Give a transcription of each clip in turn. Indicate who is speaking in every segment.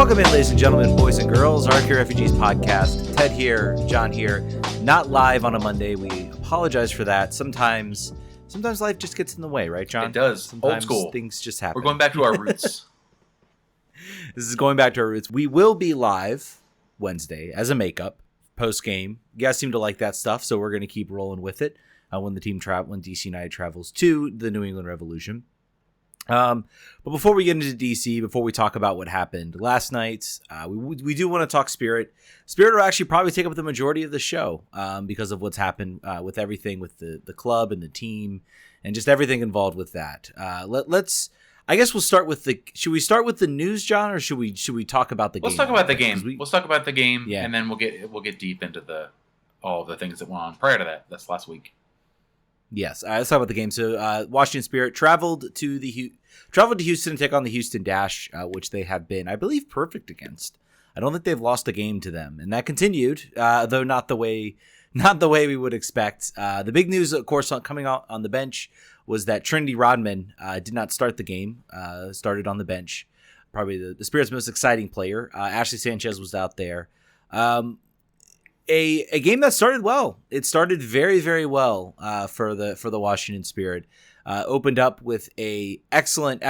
Speaker 1: Welcome in, ladies and gentlemen, boys and girls, RFK Refugees Podcast. Ted here, John here, not live on a Monday. We apologize for that. Sometimes life just gets in the way, right, John?
Speaker 2: It does.
Speaker 1: Sometimes
Speaker 2: old school.
Speaker 1: Things just happen.
Speaker 2: We're going back to our roots.
Speaker 1: This is going back to our roots. We will be live Wednesday as a makeup post-game. You guys seem to like that stuff, so we're going to keep rolling with it when DC United travels to the New England Revolution. But before we get into DC, before we talk about what happened last night, we do want to talk Spirit. Spirit will actually probably take up the majority of the show because of what's happened with everything with the club and the team and just everything involved with that. I guess we'll start with should we start with the news, John, or should we talk about the game?
Speaker 2: Let's talk about the game. Let's talk about the game,
Speaker 1: yeah.
Speaker 2: And then we'll get deep into all of the things that went on prior to that. That's last week.
Speaker 1: Yes, let's talk about the game. So, Washington Spirit traveled to Houston to take on the Houston Dash, which they have been, I believe, perfect against. I don't think they've lost a game to them, and that continued, though not the way we would expect. The big news, of course, coming out on the bench was that Trinity Rodman did not start the game. Started on the bench, probably the Spirit's most exciting player. Ashley Sanchez was out there. A game that started well. It started very, very well for the Washington Spirit. Opened up with a excellent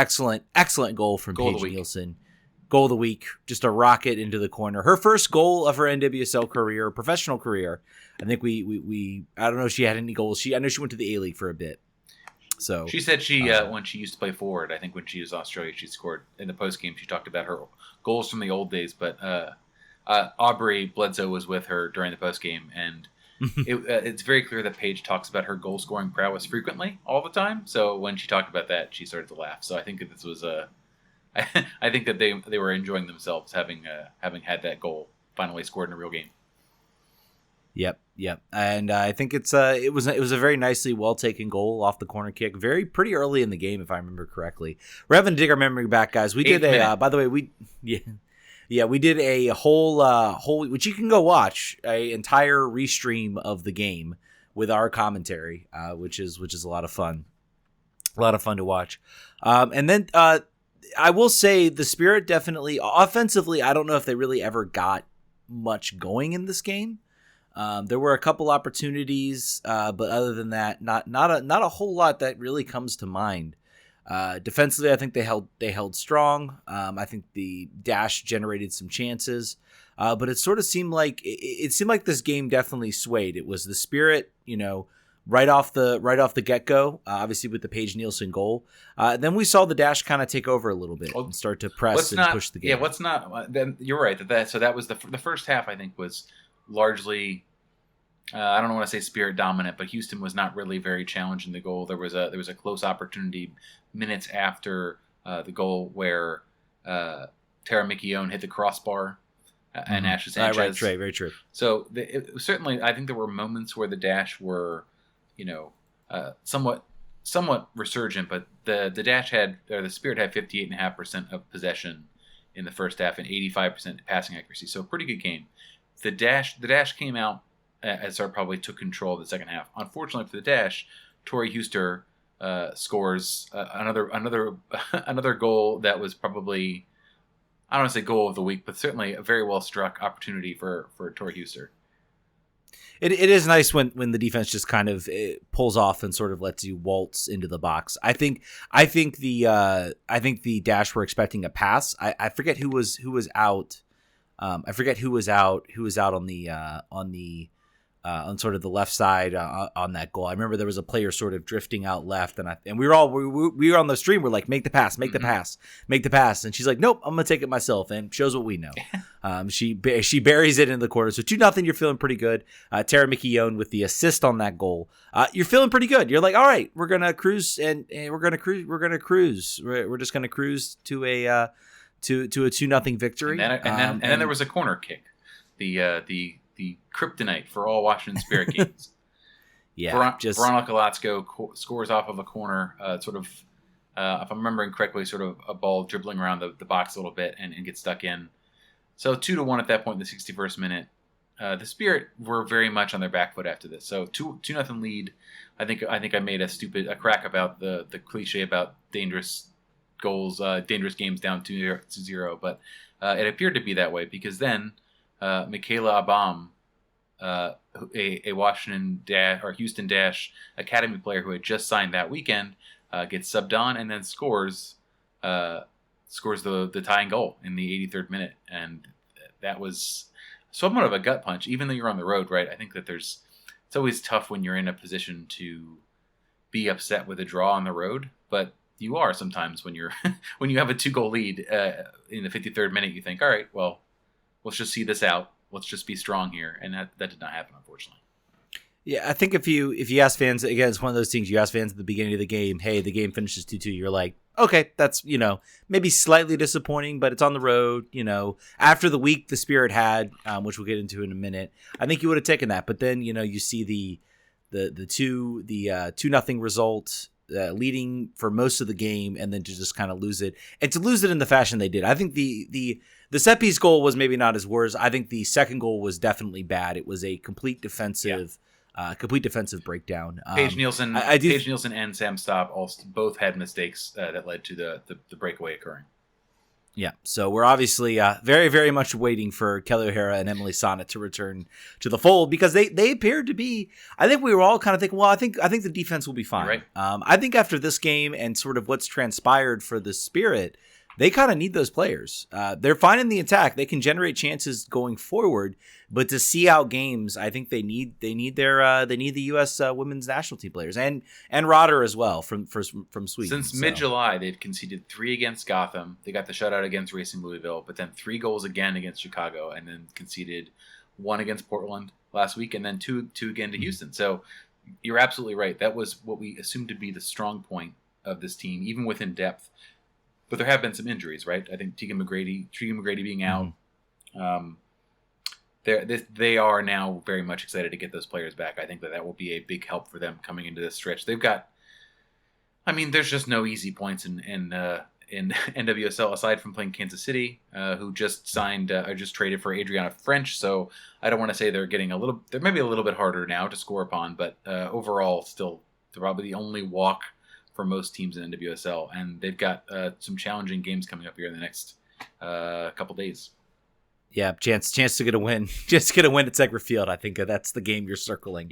Speaker 1: goal from Paige Nielsen. Goal of the week, just a rocket into the corner. Her first goal of her NWSL career, professional career. I think we I don't know if she had any goals. I know she went to the A-League for a bit. So
Speaker 2: she said when she used to play forward, I think when she was in Australia, she scored in the post game. She talked about her goals from the old days, but. Aubrey Bledsoe was with her during the postgame, and it's very clear that Paige talks about her goal-scoring prowess frequently, all the time. So when she talked about that, she started to laugh. So I think that this was I think that they were enjoying themselves having had that goal finally scored in a real game.
Speaker 1: Yep, and I think it was a very nicely well taken goal off the corner kick, pretty early in the game, if I remember correctly. We're having to dig our memory back, guys. We did by the way, Yeah, we did a whole which you can go watch, a entire restream of the game with our commentary, which is a lot of fun, to watch. And then I will say the Spirit definitely offensively. I don't know if they really ever got much going in this game. There were a couple opportunities, but other than that, not a whole lot that really comes to mind. Defensively, I think they held strong. I think the Dash generated some chances, but it sort of seemed like this game definitely swayed. It was the Spirit, right off the get go. Obviously with the Paige Nielsen goal. Then we saw the Dash kind of take over a little bit and start to press and push the game.
Speaker 2: Yeah, then you're right so that was the first half. I think was largely. I don't want to say Spirit dominant, but Houston was not really very challenged in the goal. There was a close opportunity minutes after the goal where Tara Mikione hit the crossbar and Ashley Sanchez.
Speaker 1: Right, very true.
Speaker 2: So certainly, I think there were moments where the Dash were, somewhat resurgent, but the Spirit had 58.5% of possession in the first half and 85% passing accuracy. So a pretty good game. The Dash came out. As probably took control of the second half. Unfortunately for the Dash, Tori Huster scores another goal that was probably, I don't want to say goal of the week, but certainly a very well struck opportunity for Tori Huster.
Speaker 1: It is nice when the defense just kind of pulls off and sort of lets you waltz into the box. I think the Dash were expecting a pass. I forget who was out. I forget who was out on sort of the left side on that goal. I remember there was a player sort of drifting out left, and we were on the stream. We're like, make the pass, and she's like, nope, I'm gonna take it myself, and shows what we know. She buries it in the corner. So 2-0. You're feeling pretty good. Tara Mikione with the assist on that goal. You're feeling pretty good. You're like, all right, we're gonna cruise and we're gonna cruise. We're just gonna cruise to a 2-0 victory.
Speaker 2: And then there was a corner kick. The kryptonite for all Washington Spirit games.
Speaker 1: Yeah,
Speaker 2: Veronica Goalazo scores off of a corner, if I'm remembering correctly, sort of a ball dribbling around the box a little bit and gets stuck in. So 2-1 at that point in the 61st minute. The Spirit were very much on their back foot after this. So 2-0 lead. I think I made a crack about the cliche about dangerous goals, dangerous games down 2-0, but it appeared to be that way because then Michaela Abam, a Washington Dash or Houston Dash Academy player who had just signed that weekend, gets subbed on and then scores the tying goal in the 83rd minute, and that was somewhat of a gut punch. Even though you're on the road, right? I think that it's always tough when you're in a position to be upset with a draw on the road, but you are sometimes when you're when you have a 2-goal lead in the 53rd minute. You think, all right, well, let's just see this out. Let's just be strong here, and that did not happen, unfortunately.
Speaker 1: Yeah, I think if you ask fans, again, it's one of those things, you ask fans at the beginning of the game, hey, the game finishes 2-2, you're like, okay, that's, maybe slightly disappointing, but it's on the road, after the week the Spirit had, which we'll get into in a minute, I think you would have taken that. But then, you see the 2-0 result, leading for most of the game, and then to just kind of lose it, and to lose it in the fashion they did. I think the set piece goal was maybe not as worse. I think the second goal was definitely bad. It was a complete defensive breakdown.
Speaker 2: Paige Nielsen and Sam Stopp both had mistakes that led to the breakaway occurring.
Speaker 1: Yeah, so we're obviously very, very much waiting for Kelly O'Hara and Emily Sonnet to return to the fold, because they appeared to be. I think we were all kind of thinking, well, I think the defense will be fine.
Speaker 2: Right.
Speaker 1: I think after this game and sort of what's transpired for the Spirit, they kind of need those players. They're fine in the attack; they can generate chances going forward. But to see out games, I think they need the U.S. women's national team players and Rotter as well from Sweden.
Speaker 2: Since mid-July, they've conceded 3 against Gotham. They got the shutout against Racing Louisville, but then 3 goals again against Chicago, and then conceded 1 against Portland last week, and then 2 again to Houston. So you're absolutely right. That was what we assumed to be the strong point of this team, even within depth. But there have been some injuries, right? I think Tegan McGrady being out. They are now very much excited to get those players back. I think that will be a big help for them coming into this stretch. They've got, there's just no easy points in NWSL aside from playing Kansas City, who just signed or just traded for Adriana French. So I don't want to say they're maybe a little bit harder now to score upon, but overall, still they're probably the only walk for most teams in NWSL, and they've got some challenging games coming up here in the next couple days.
Speaker 1: Yeah, chance to get a win. Just get a win at Segra Field. I think that's the game you're circling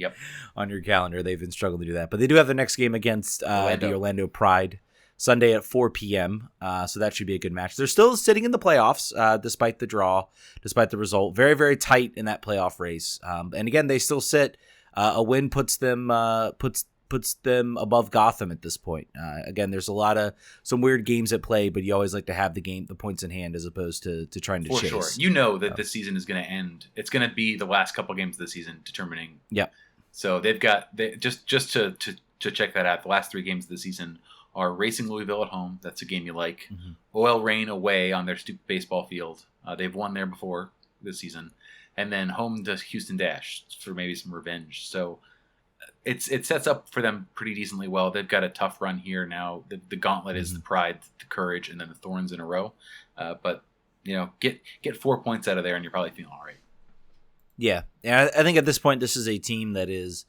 Speaker 1: on your calendar. They've been struggling to do that. But they do have the next game against the Orlando Pride Sunday at 4 p.m., so that should be a good match. They're still sitting in the playoffs despite the draw, despite the result. Very, very tight in that playoff race. And again, they still sit. A win puts them above Gotham at this point. Again, there's some weird games at play, but you always like to have the points in hand as opposed to trying to chase.
Speaker 2: For sure. You know that this season is going to end. It's going to be the last couple games of the season determining.
Speaker 1: Yep.
Speaker 2: So just to check that out, the last 3 games of the season are Racing Louisville at home. That's a game you like. Mm-hmm. OL Reign away on their stupid baseball field. They've won there before this season. And then home to Houston Dash for maybe some revenge. So it sets up for them pretty decently well. They've got a tough run here now. The gauntlet is the Pride, the Courage, and then the Thorns in a row. But get 4 points out of there, and you're probably feeling all right. Yeah,
Speaker 1: and I think at this point, this is a team that is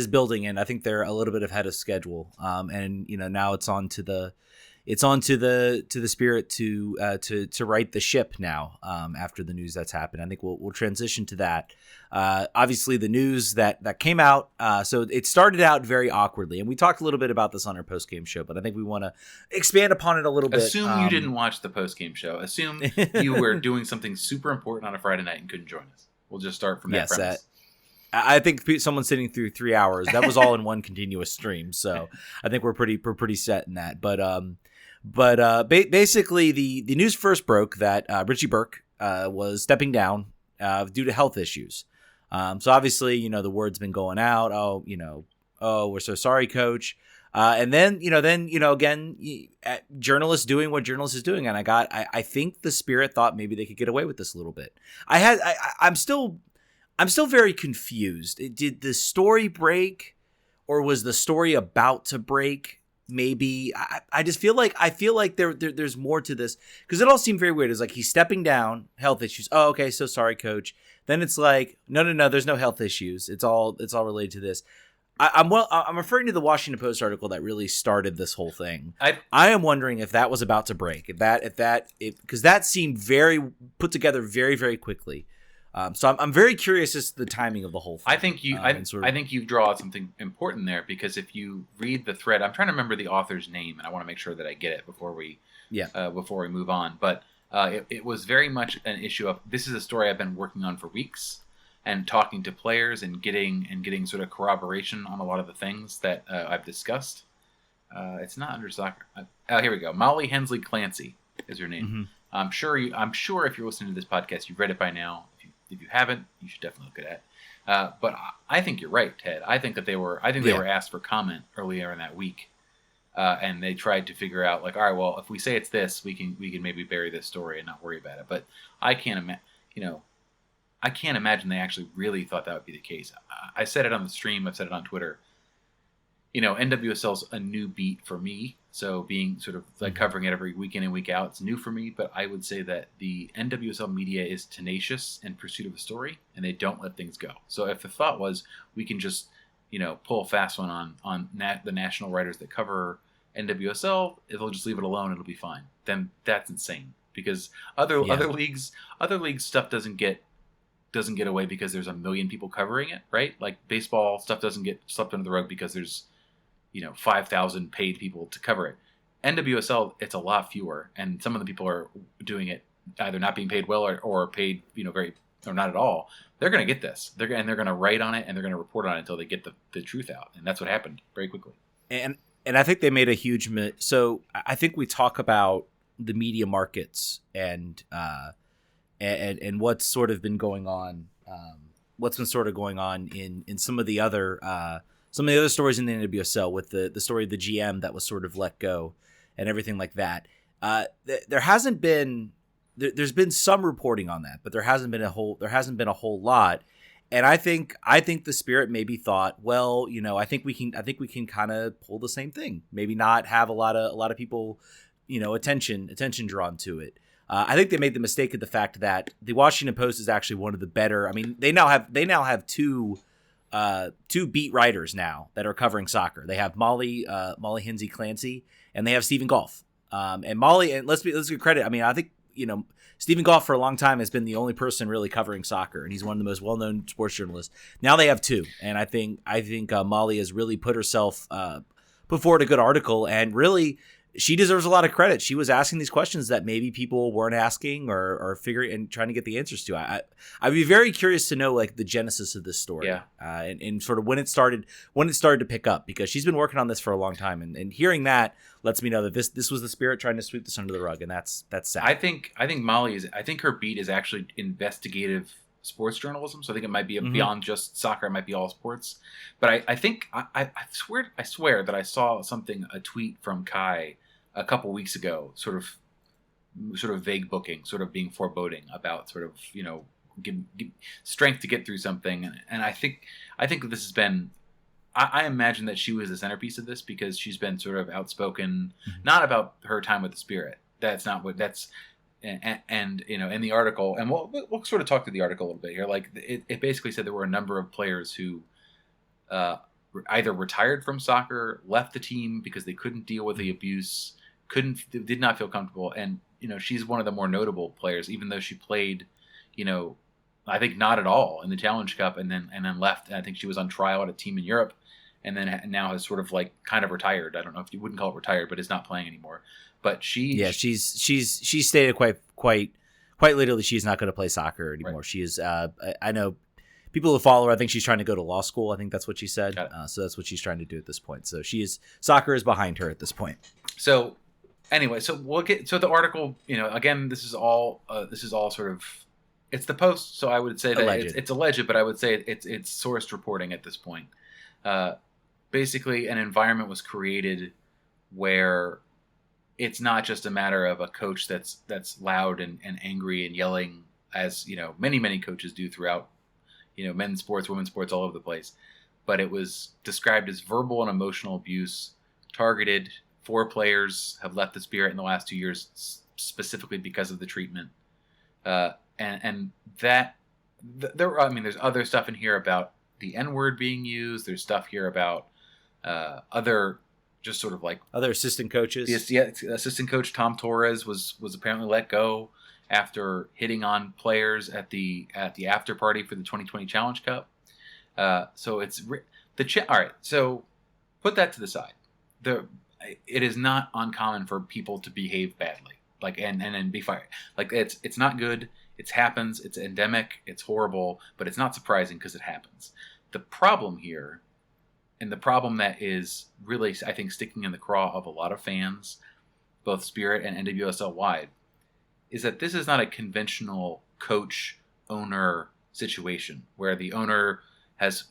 Speaker 1: building in. I think they're a little bit ahead of schedule, and now it's on to the Spirit to right the ship now. After the news that's happened, I think we'll transition to that. Obviously, the news that came out. So it started out very awkwardly, and we talked a little bit about this on our post game show. But I think we want to expand upon it a little bit.
Speaker 2: Assume you didn't watch the post game show. Assume you were doing something super important on a Friday night and couldn't join us. We'll just start from that premise.
Speaker 1: I think someone sitting through 3 hours, that was all in one continuous stream. So I think we're pretty set in that. But basically, the news first broke that Richie Burke was stepping down due to health issues. So obviously, the word's been going out. Oh, we're so sorry, coach. And then again, journalists doing what journalists is doing. And I think the Spirit thought maybe they could get away with this a little bit. I'm still very confused. Did the story break, or was the story about to break? Maybe I just feel like there's more to this, because it all seemed very weird. It's like he's stepping down, health issues. Oh, okay, so sorry, coach. Then it's like no, there's no health issues. It's all related to this. I'm referring to the Washington Post article that really started this whole thing. I am wondering if that was about to break, because that seemed very put together very, very quickly. So I'm very curious as to the timing of the whole thing.
Speaker 2: I think you draw out something important there, because if you read the thread, I'm trying to remember the author's name, and I want to make sure that I get it before we move on. But it was very much an issue of, this is a story I've been working on for weeks, and talking to players and getting sort of corroboration on a lot of the things that I've discussed. It's not under soccer. Here we go. Molly Hensley Clancy is her name. Mm-hmm. I'm sure if you're listening to this podcast, you've read it by now. If you haven't, you should definitely look at it. But I think you're right, Ted. I think that they were asked for comment earlier in that week, and they tried to figure out, like, all right, well, if we say it's this, we can maybe bury this story and not worry about it. But I can't imagine they actually really thought that would be the case. I said it on the stream. I've said it on Twitter. NWSL's a new beat for me. So being sort of like covering it every week in and week out, it's new for me. But I would say that the NWSL media is tenacious in pursuit of a story, and they don't let things go. So if the thought was we can just, pull a fast one on the national writers that cover NWSL, if they'll just leave it alone, it'll be fine. Then that's insane, because other leagues stuff doesn't get away because there's a million people covering it, right? Like baseball stuff doesn't get swept under the rug because there's 5,000 paid people to cover it. NWSL, it's a lot fewer, and some of the people are doing it either not being paid well or paid very or not at all. They're going to get this. They're going to write on it, and they're going to report on it until they get the truth out, and that's what happened very quickly.
Speaker 1: And I think they made a huge so I think we talk about the media markets and what's sort of been going on, in some of the other stories in the NWSL, with the story of the GM that was sort of let go and everything like that. There's been some reporting on that, but there hasn't been a whole lot. And I think the Spirit maybe thought, well, I think we can kind of pull the same thing. Maybe not have a lot of people, attention drawn to it. I think they made the mistake of the fact that the Washington Post is actually one of the better. I mean, they now have two beat writers now that are covering soccer. They have Molly Hensley Clancy, and they have Stephen Goff. And Molly, and let's give credit. I mean, I think Stephen Goff for a long time has been the only person really covering soccer, and he's one of the most well-known sports journalists. Now they have two, and I think Molly has really put forward a good article, and really, she deserves a lot of credit. She was asking these questions that maybe people weren't asking or figuring and trying to get the answers to. I'd be very curious to know, like, the genesis of this story, and sort of when it started to pick up, because she's been working on this for a long time, and hearing that lets me know that this was the Spirit trying to sweep this under the rug, and that's sad.
Speaker 2: I think her beat is actually investigative sports journalism, so I think it might be beyond just soccer. It might be all sports, but I swear that I saw a tweet from Kai a couple weeks ago, sort of vague booking, sort of being foreboding about sort of give strength to get through something, and I think this has been. I imagine that she was the centerpiece of this, because she's been sort of outspoken, not about her time with the Spirit. That's not what that's. And in the article, and we'll sort of talk through the article a little bit here. Like it basically said there were a number of players who either retired from soccer, left the team because they couldn't deal with the abuse, did not feel comfortable, and she's one of the more notable players, even though she played, I think not at all in the Challenge Cup, and then left. And I think she was on trial at a team in Europe, and then now has sort of like kind of retired. I don't know if you wouldn't call it retired, but is not playing anymore. But she's stated quite literally she's not going to play soccer anymore. Right. She is. I know people who follow her. I think she's trying to go to law school. I think that's what she said. So that's what she's trying to do at this point. So soccer is behind her at this point. So anyway, so we'll get the article. Again, this is all sort of. It's the Post, so I would say that it's alleged, but I would say it's sourced reporting at this point. Basically, an environment was created where it's not just a matter of a coach that's loud and angry and yelling, as many coaches do throughout men's sports, women's sports, all over the place. But it was described as verbal and emotional abuse, targeted. 4 players have left the Spirit in the last 2 years specifically because of the treatment. And that there's other stuff in here about the N-word being used. There's stuff here about other just sort of like
Speaker 1: other assistant coaches.
Speaker 2: Assistant coach Tom Torres was apparently let go after hitting on players at the after party for the 2020 Challenge Cup. So it's all right. So put that to the side. It is not uncommon for people to behave badly, like and be fired. Like it's not good. It happens. It's endemic. It's horrible, but it's not surprising because it happens. The problem here, and the problem that is really, I think, sticking in the craw of a lot of fans, both Spirit and NWSL wide, is that this is not a conventional coach-owner situation where the owner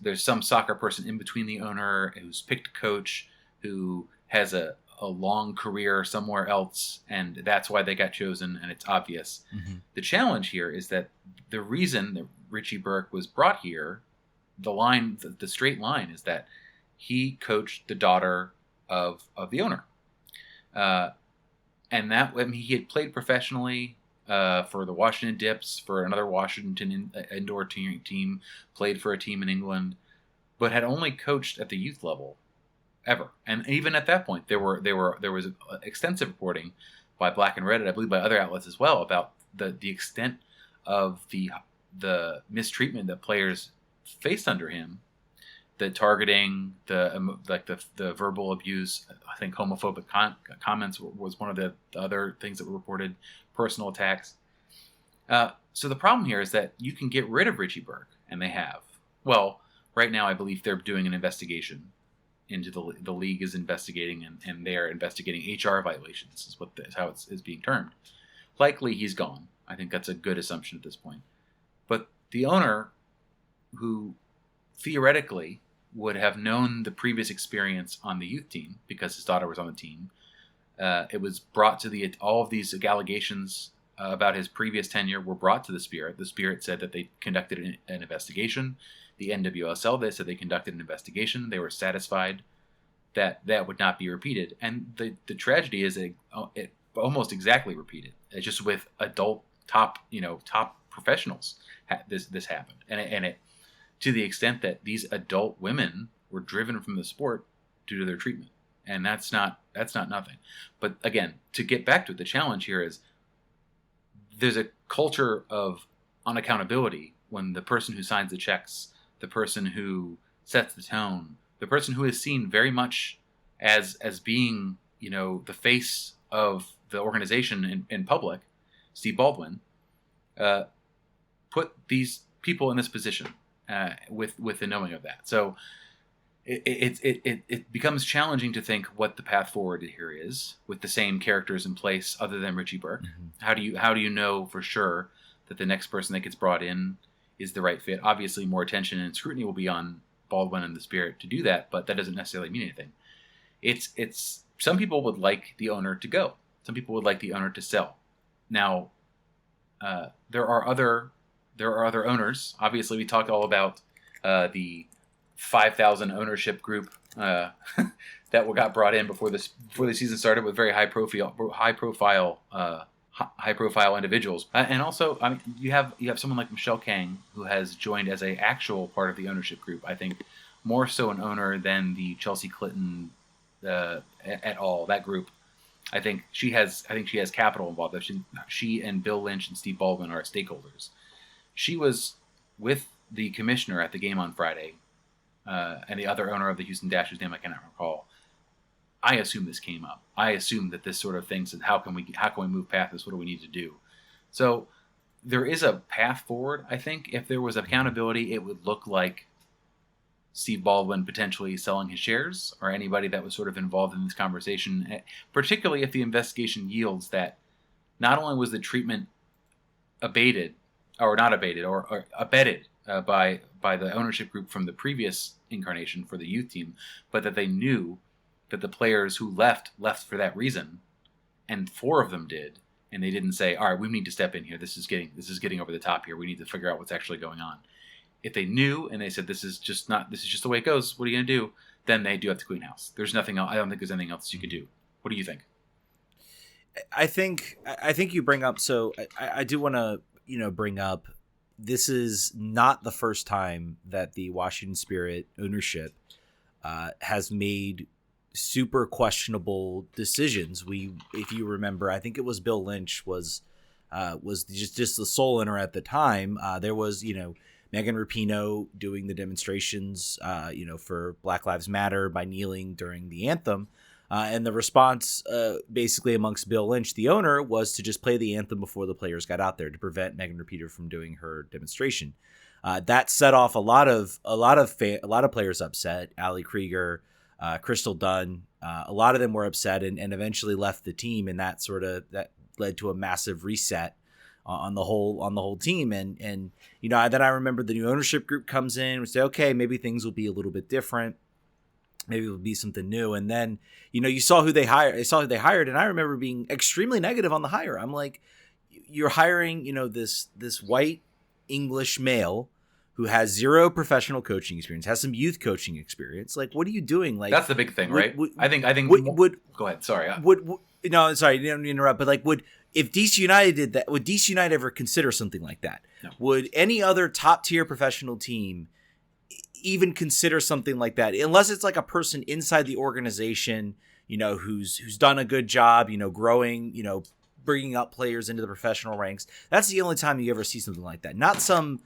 Speaker 2: there's some soccer person in between the owner who's picked a coach who has a long career somewhere else, and that's why they got chosen, and it's obvious. Mm-hmm. The challenge here is that the reason that Richie Burke was brought here, the straight line is that he coached the daughter of the owner. And that, I mean, he had played professionally for the Washington Dips, for another Washington indoor team, played for a team in England, but had only coached at the youth level ever. And even at that point, there was extensive reporting by Black and Red, and I believe by other outlets as well, about the extent of the mistreatment that players faced under him, the targeting, the verbal abuse. I think homophobic comments was one of the other things that were reported, personal attacks. So the problem here is that you can get rid of Richie Burke, and they have. Well, right now I believe they're doing an investigation into the league is investigating, and they are investigating HR violations is how it's being termed. Likely he's gone. I think that's a good assumption at this point. But the owner, who theoretically would have known the previous experience on the youth team because his daughter was on the team, it was brought to all of these allegations about his previous tenure were brought to the Spirit. The Spirit said that they conducted an investigation. The NWSL, they said they conducted an investigation. They were satisfied that would not be repeated. And the tragedy is it almost exactly repeated. It's just with adult top professionals. This happened, and it to the extent that these adult women were driven from the sport due to their treatment, and that's not nothing. But again, to get back to it, the challenge here is there's a culture of unaccountability when the person who signs the checks, the person who sets the tone, the person who is seen very much as being, the face of the organization in public, Steve Baldwin, put these people in this position with the knowing of that. So it becomes challenging to think what the path forward here is with the same characters in place other than Richie Burke. Mm-hmm. How do you know for sure that the next person that gets brought in is the right fit? Obviously, more attention and scrutiny will be on Baldwin and the Spirit to do that, but that doesn't necessarily mean anything. It's some people would like the owner to go. Some people would like the owner to sell. Now, there are other owners. Obviously, we talked all about the 5,000 ownership group that got brought in before the season started with very high profile individuals, and also you have someone like Michelle Kang, who has joined as a actual part of the ownership group. I think more so an owner than the Chelsea Clinton at all. That group, I think she has capital involved. She and Bill Lynch and Steve Baldwin are stakeholders. She was with the commissioner at the game on Friday, and the other owner of the Houston Dash, whose name I cannot recall. I assume this came up. I assume that this sort of thing said, how can we move past this? What do we need to do? So there is a path forward. I think if there was accountability, it would look like Steve Baldwin potentially selling his shares, or anybody that was sort of involved in this conversation, particularly if the investigation yields that not only was the treatment abated or abetted by the ownership group from the previous incarnation for the youth team, but that they knew that the players who left for that reason, and 4 of them did, and they didn't say, all right, we need to step in here. This is getting over the top here. We need to figure out what's actually going on. If they knew and they said, this is just the way it goes, what are you going to do? Then they do have to clean house. There's nothing else. I don't think there's anything else you could do. What do you think?
Speaker 1: I think you bring up, so I do want to, bring up this is not the first time that the Washington Spirit ownership has made super questionable decisions. If you remember, I think it was Bill Lynch was just the sole owner at the time. There was, Megan Rapinoe doing the demonstrations, for Black Lives Matter by kneeling during the anthem. And the response, basically amongst Bill Lynch, the owner, was to just play the anthem before the players got out there to prevent Megan Rapinoe from doing her demonstration. That set off a lot of players upset. Ali Krieger, Crystal Dunn, a lot of them were upset and eventually left the team, and that led to a massive reset on the whole team. And then I remember the new ownership group comes in and say, okay, maybe things will be a little bit different. Maybe it'll be something new. And then, you saw who they hired. I saw who they hired, and I remember being extremely negative on the hire. I'm like, you're hiring, this white English male who has zero professional coaching experience, has some youth coaching experience. Like, what are you doing? Like,
Speaker 2: that's the big thing, right? I think go ahead. Sorry.
Speaker 1: No, sorry, you don't interrupt. But like, if DC United did that, would DC United ever consider something like that? No. Would any other top tier professional team even consider something like that, unless it's like a person inside the organization, who's done a good job, growing, bringing up players into the professional ranks? That's the only time you ever see something like that. Not some,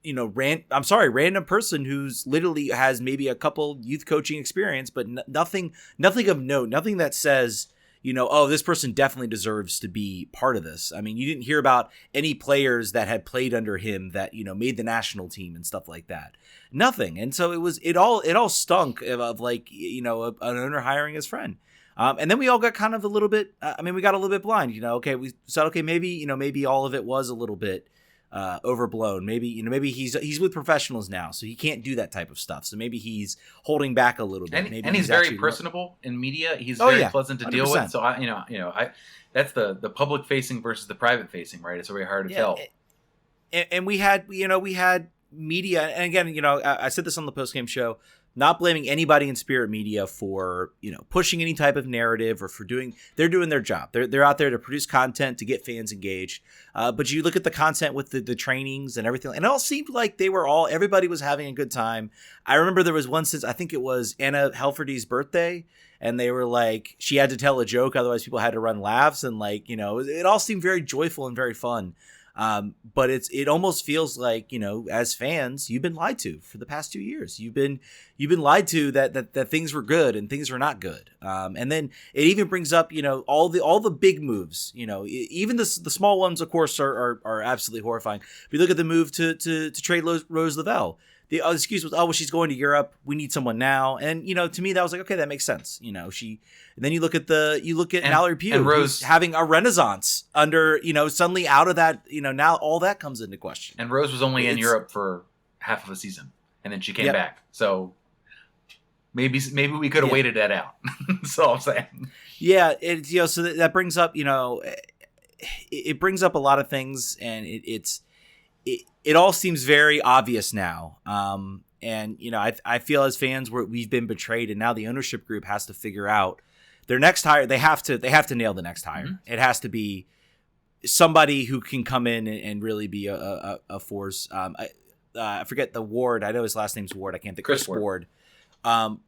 Speaker 1: random person who's literally has maybe a couple youth coaching experience, but nothing of note, nothing that says, this person definitely deserves to be part of this. I mean, you didn't hear about any players that had played under him that, made the national team and stuff like that. Nothing. And so it all stunk of like, an owner hiring his friend. And then we all got kind of a little bit, we got a little bit blind, we said, okay, maybe all of it was a little bit overblown. Maybe he's with professionals now, so he can't do that type of stuff. So maybe he's holding back a little bit.
Speaker 2: And he's very personable in media. He's very pleasant to 100%. Deal with. So that's the public facing versus the private facing, right? It's very hard to tell.
Speaker 1: And we had media, and again, I said this on the postgame show. Not blaming anybody in Spirit Media for, pushing any type of narrative or for they're doing their job. They're out there to produce content to get fans engaged. But you look at the content with the trainings and everything, and it all seemed like everybody was having a good time. I remember there was one since, I think it was Anna Helferty's birthday, and they were like, she had to tell a joke, otherwise people had to run laughs. And like, it all seemed very joyful and very fun. But it almost feels like, as fans, you've been lied to for the past 2 years. You've been lied to that things were good and things were not good. And then it even brings up, all the big moves, even the small ones, of course, are absolutely horrifying. If you look at the move to trade Rose Lavelle, the excuse was, she's going to Europe. We need someone now. And, to me, that was like, okay, that makes sense. And then you look at Mallory Pugh, who's having a renaissance under, suddenly out of that, now all that comes into question.
Speaker 2: And Rose was only in Europe for half of a season, and then she came back. So maybe we could have waited that out. That's all I'm saying.
Speaker 1: Yeah. So that brings up, it brings up a lot of things, and it all seems very obvious now. And, I feel as fans we've been betrayed, and now the ownership group has to figure out their next hire. They have to nail the next hire. Mm-hmm. It has to be somebody who can come in and really be a force. I forget the Ward. I know his last name's Ward. I can't think. Chris Ward.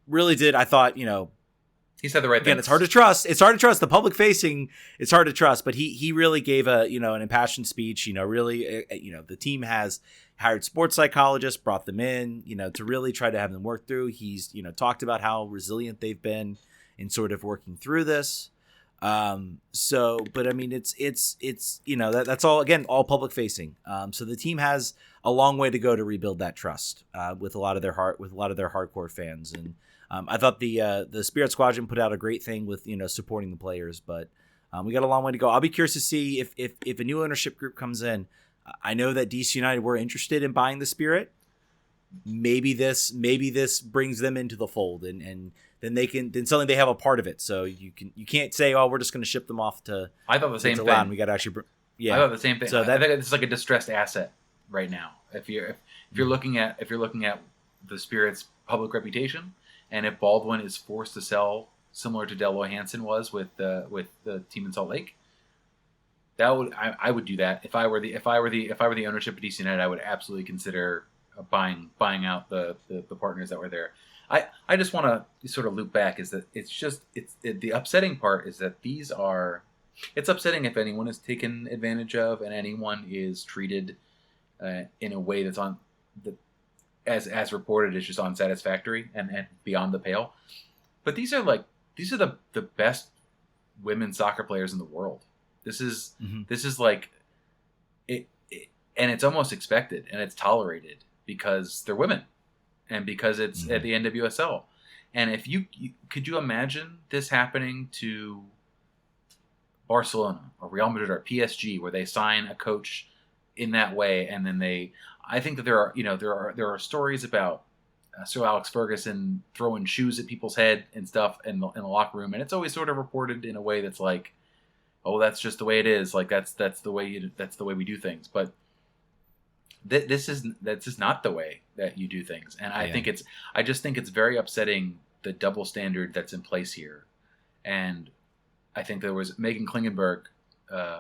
Speaker 1: Really did. I thought,
Speaker 2: he said the right thing.
Speaker 1: Again, it's hard to trust. The public facing, it's hard to trust. But he really gave an impassioned speech. Really, the team has hired sports psychologists, brought them in, to really try to have them work through. He's, talked about how resilient they've been in sort of working through this. But I mean, it's that's all, again, all public facing. So the team has a long way to go to rebuild that trust with a lot of their hardcore fans. And I thought the Spirit Squadron put out a great thing with supporting the players, but we got a long way to go. I'll be curious to see if a new ownership group comes in. I know that DC United were interested in buying the Spirit. Maybe this brings them into the fold, and then suddenly they have a part of it. So you can't say, we're just going to ship them off to.
Speaker 2: I thought the same thing.
Speaker 1: We got to actually.
Speaker 2: I thought the same thing. So I think it's like a distressed asset right now. If you're looking at the Spirit's public reputation, and if Baldwin is forced to sell similar to Deloy Hansen was with the team in Salt Lake, I would do that if I were the ownership of DC United. I would absolutely consider buying out the partners that were there. I just want to sort of loop back, is that the upsetting part is that it's upsetting if anyone is taken advantage of and anyone is treated in a way that's as reported is just unsatisfactory and beyond the pale. But these are the best women's soccer players in the world. This is like it, and it's almost expected and it's tolerated because they're women and because it's at the NWSL. And if could you imagine this happening to Barcelona or Real Madrid or PSG, where they sign a coach in that way, and then I think that there are stories about Sir Alex Ferguson throwing shoes at people's head and stuff in the locker room, and it's always sort of reported in a way that's like, oh, that's just the way it is. Like that's the way we do things. But this is not the way that you do things, and I just think it's very upsetting, the double standard that's in place here. And I think there was Megan Klingenberg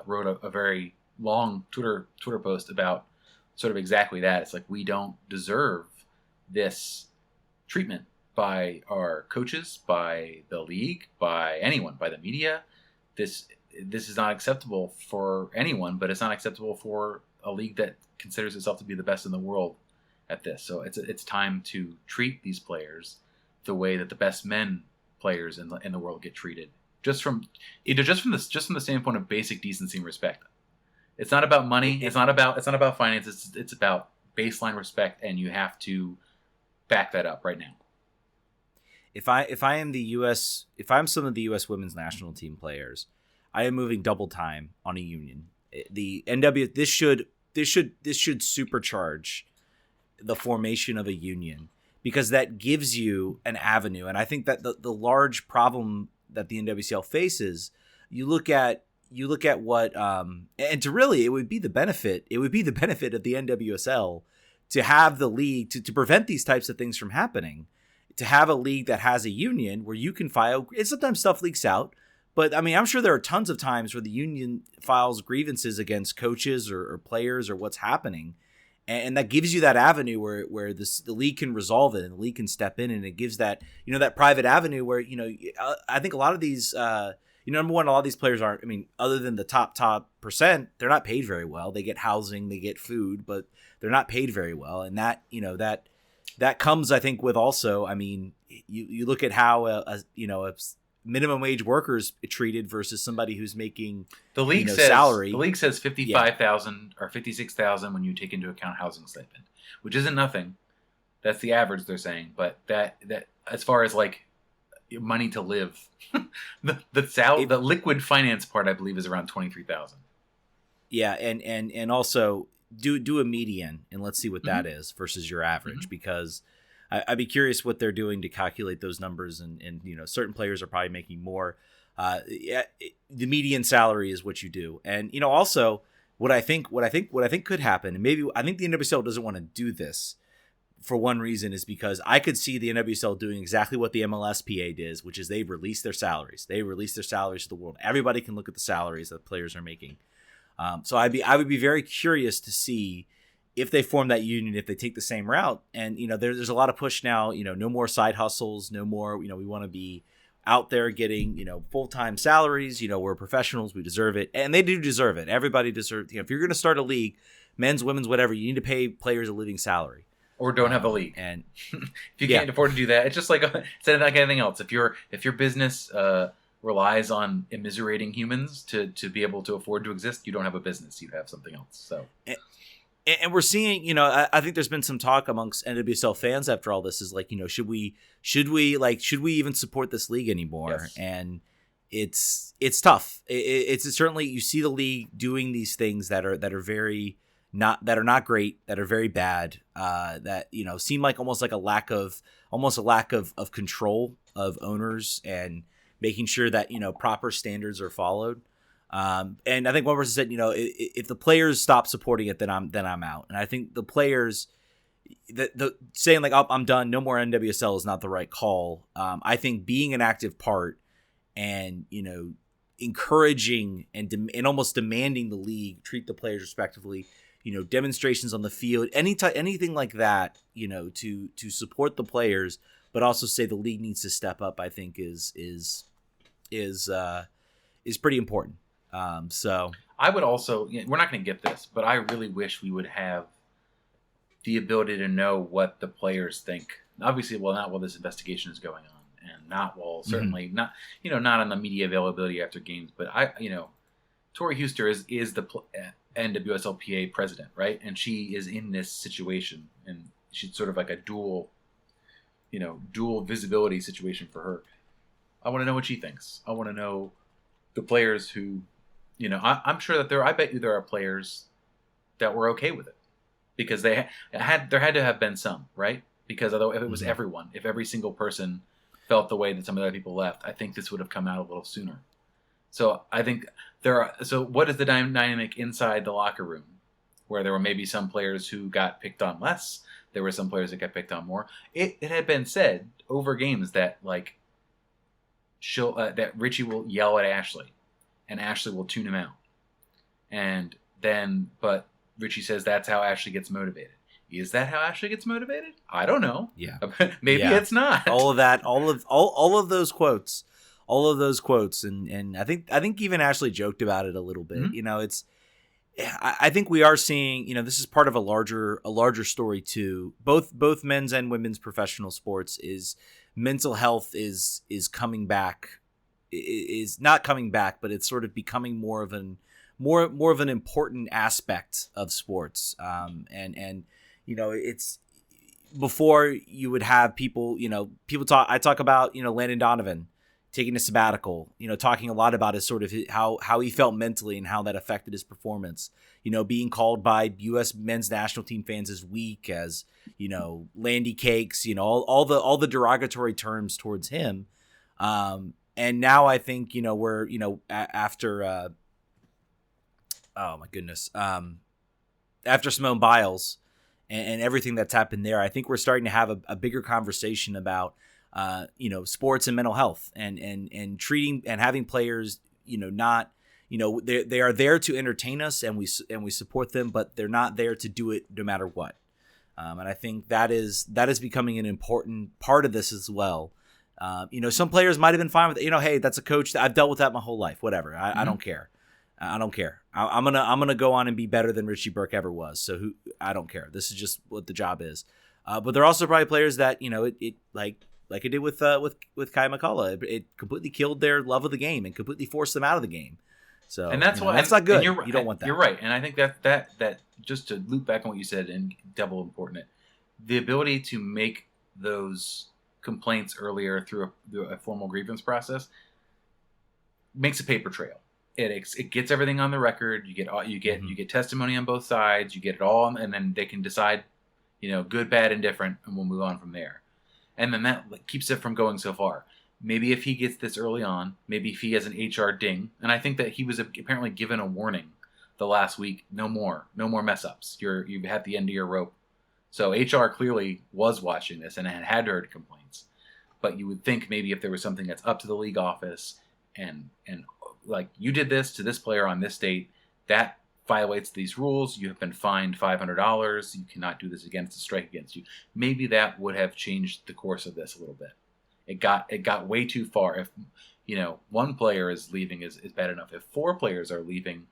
Speaker 2: wrote a very long Twitter post about sort of exactly that. It's like, we don't deserve this treatment by our coaches, by the league, by anyone, by the media. This is not acceptable for anyone, but it's not acceptable for a league that considers itself to be the best in the world at this. So it's time to treat these players the way that the best men players in the world get treated. Just from the standpoint of basic decency and respect. It's not about money. It's not about finance. It's about baseline respect, and you have to back that up right now.
Speaker 1: If I'm some of the U.S. women's national team players, I am moving double time on a union. The NW this should supercharge the formation of a union, because that gives you an avenue. And I think that the large problem that the NWCL faces, you look at what and to really it would be the benefit of the NWSL to have the league to prevent these types of things from happening, to have a league that has a union where you can file. And sometimes stuff leaks out, but I mean, I'm sure there are tons of times where the union files grievances against coaches or players or what's happening. And that gives you that avenue where the league can resolve it and the league can step in, and it gives that, that private avenue where, I think a lot of these, number one, a lot of these players aren't, I mean, other than the top percent, they're not paid very well. They get housing, they get food, but they're not paid very well. And that, that comes, I think, with also, I mean, you look at how, a minimum wage workers treated versus somebody who's making
Speaker 2: the league says salary. The league says 55,000 or 56,000 when you take into account housing stipend, which isn't nothing. That's the average they're saying, but that as far as like money to live, the liquid finance part I believe is around 23,000.
Speaker 1: Yeah, and also do a median and let's see what that is versus your average, because I'd be curious what they're doing to calculate those numbers, and certain players are probably making more. The median salary is what you do, and also what I think could happen, and maybe I think the NWSL doesn't want to do this for one reason, is because I could see the NWSL doing exactly what the MLSPA does, which is they release their salaries. They release their salaries to the world. Everybody can look at the salaries that players are making. So I would be very curious to see if they form that union, if they take the same route. And, there's a lot of push now, no more side hustles, no more, we want to be out there getting, full-time salaries, we're professionals, we deserve it. And they do deserve it. Everybody deserves, if you're going to start a league, men's, women's, whatever, you need to pay players a living salary.
Speaker 2: Or don't have a league.
Speaker 1: And
Speaker 2: if you can't afford to do that, it's just like anything else. If your business relies on immiserating humans to be able to afford to exist, you don't have a business, you have something else. So.
Speaker 1: And we're seeing, I think there's been some talk amongst NWSL fans after all this is like, should we even support this league anymore?
Speaker 2: Yes.
Speaker 1: And it's tough. It's certainly, you see the league doing these things that are not great, that are very bad, that, seem like almost a lack of control of owners and making sure that, proper standards are followed. And I think one person said, if the players stop supporting it, then I'm out. And I think the players, the saying like, oh, I'm done, no more NWSL is not the right call. I think being an active part and, encouraging and almost demanding the league treat the players respectively. Demonstrations on the field, anything like that, to support the players, but also say the league needs to step up, I think is pretty important. So
Speaker 2: I would also, we're not going to get this, but I really wish we would have the ability to know what the players think. Obviously, not while this investigation is going on, and not while certainly not on the media availability after games. But Tori Huster is the NWSLPA president, right? And she is in this situation, and she's sort of like a dual visibility situation for her. I want to know what she thinks. I want to know the players who, I'm sure that I bet you there are players that were okay with it, because there had to have been some, right? Because although if it was everyone, if every single person felt the way that some of the other people left, I think this would have come out a little sooner. So I think so what is the dynamic inside the locker room, where there were maybe some players who got picked on less, there were some players that got picked on more. It had been said over games that that Richie will yell at Ashley, and Ashley will tune him out, but Richie says that's how Ashley gets motivated. Is that how Ashley gets motivated? I don't know.
Speaker 1: Yeah,
Speaker 2: maybe it's not.
Speaker 1: All of that, all of those quotes. And I think even Ashley joked about it a little bit. I think we are seeing, this is part of a larger story too. Both men's and women's professional sports is mental health is coming back, is not coming back, but it's sort of becoming more of an important aspect of sports. It's before you would have people talk. I talk about, Landon Donovan taking a sabbatical, talking a lot about his sort of how he felt mentally and how that affected his performance, being called by U.S. men's national team fans as weak, as, Landy Cakes, all the derogatory terms towards him. And now I think, we're, after, oh my goodness, after Simone Biles and everything that's happened there, I think we're starting to have a bigger conversation about, sports and mental health and treating and having players, not, they are there to entertain us and we support them, but they're not there to do it no matter what. And I think that is becoming an important part of this as well. Some players might've been fine with it. Hey, that's a coach that I've dealt with that my whole life, whatever. I don't care. I don't care. I'm going to go on and be better than Richie Burke ever was. So I don't care. This is just what the job is. But there are also probably players that, it like it did with Kai McCullough. It completely killed their love of the game and completely forced them out of the game. So,
Speaker 2: and that's why
Speaker 1: that's not good.
Speaker 2: You
Speaker 1: don't want that.
Speaker 2: You're right, and I think that just to loop back on what you said and double important, the ability to make those complaints earlier through a formal grievance process makes a paper trail. It gets everything on the record. You get testimony on both sides. You get it all, and then they can decide, good, bad, indifferent, and we'll move on from there. And then that keeps it from going so far. Maybe if he gets this early on, maybe if he has an HR ding, and I think that he was apparently given a warning the last week, no more mess ups. You've had the end of your rope. So HR clearly was watching this and had heard complaints. But you would think maybe if there was something that's up to the league office and like you did this to this player on this date, that violates these rules. You have been fined $500. You cannot do this again. It's a strike against you. Maybe that would have changed the course of this a little bit. It got way too far. If one player is leaving is bad enough. If 4 players are leaving,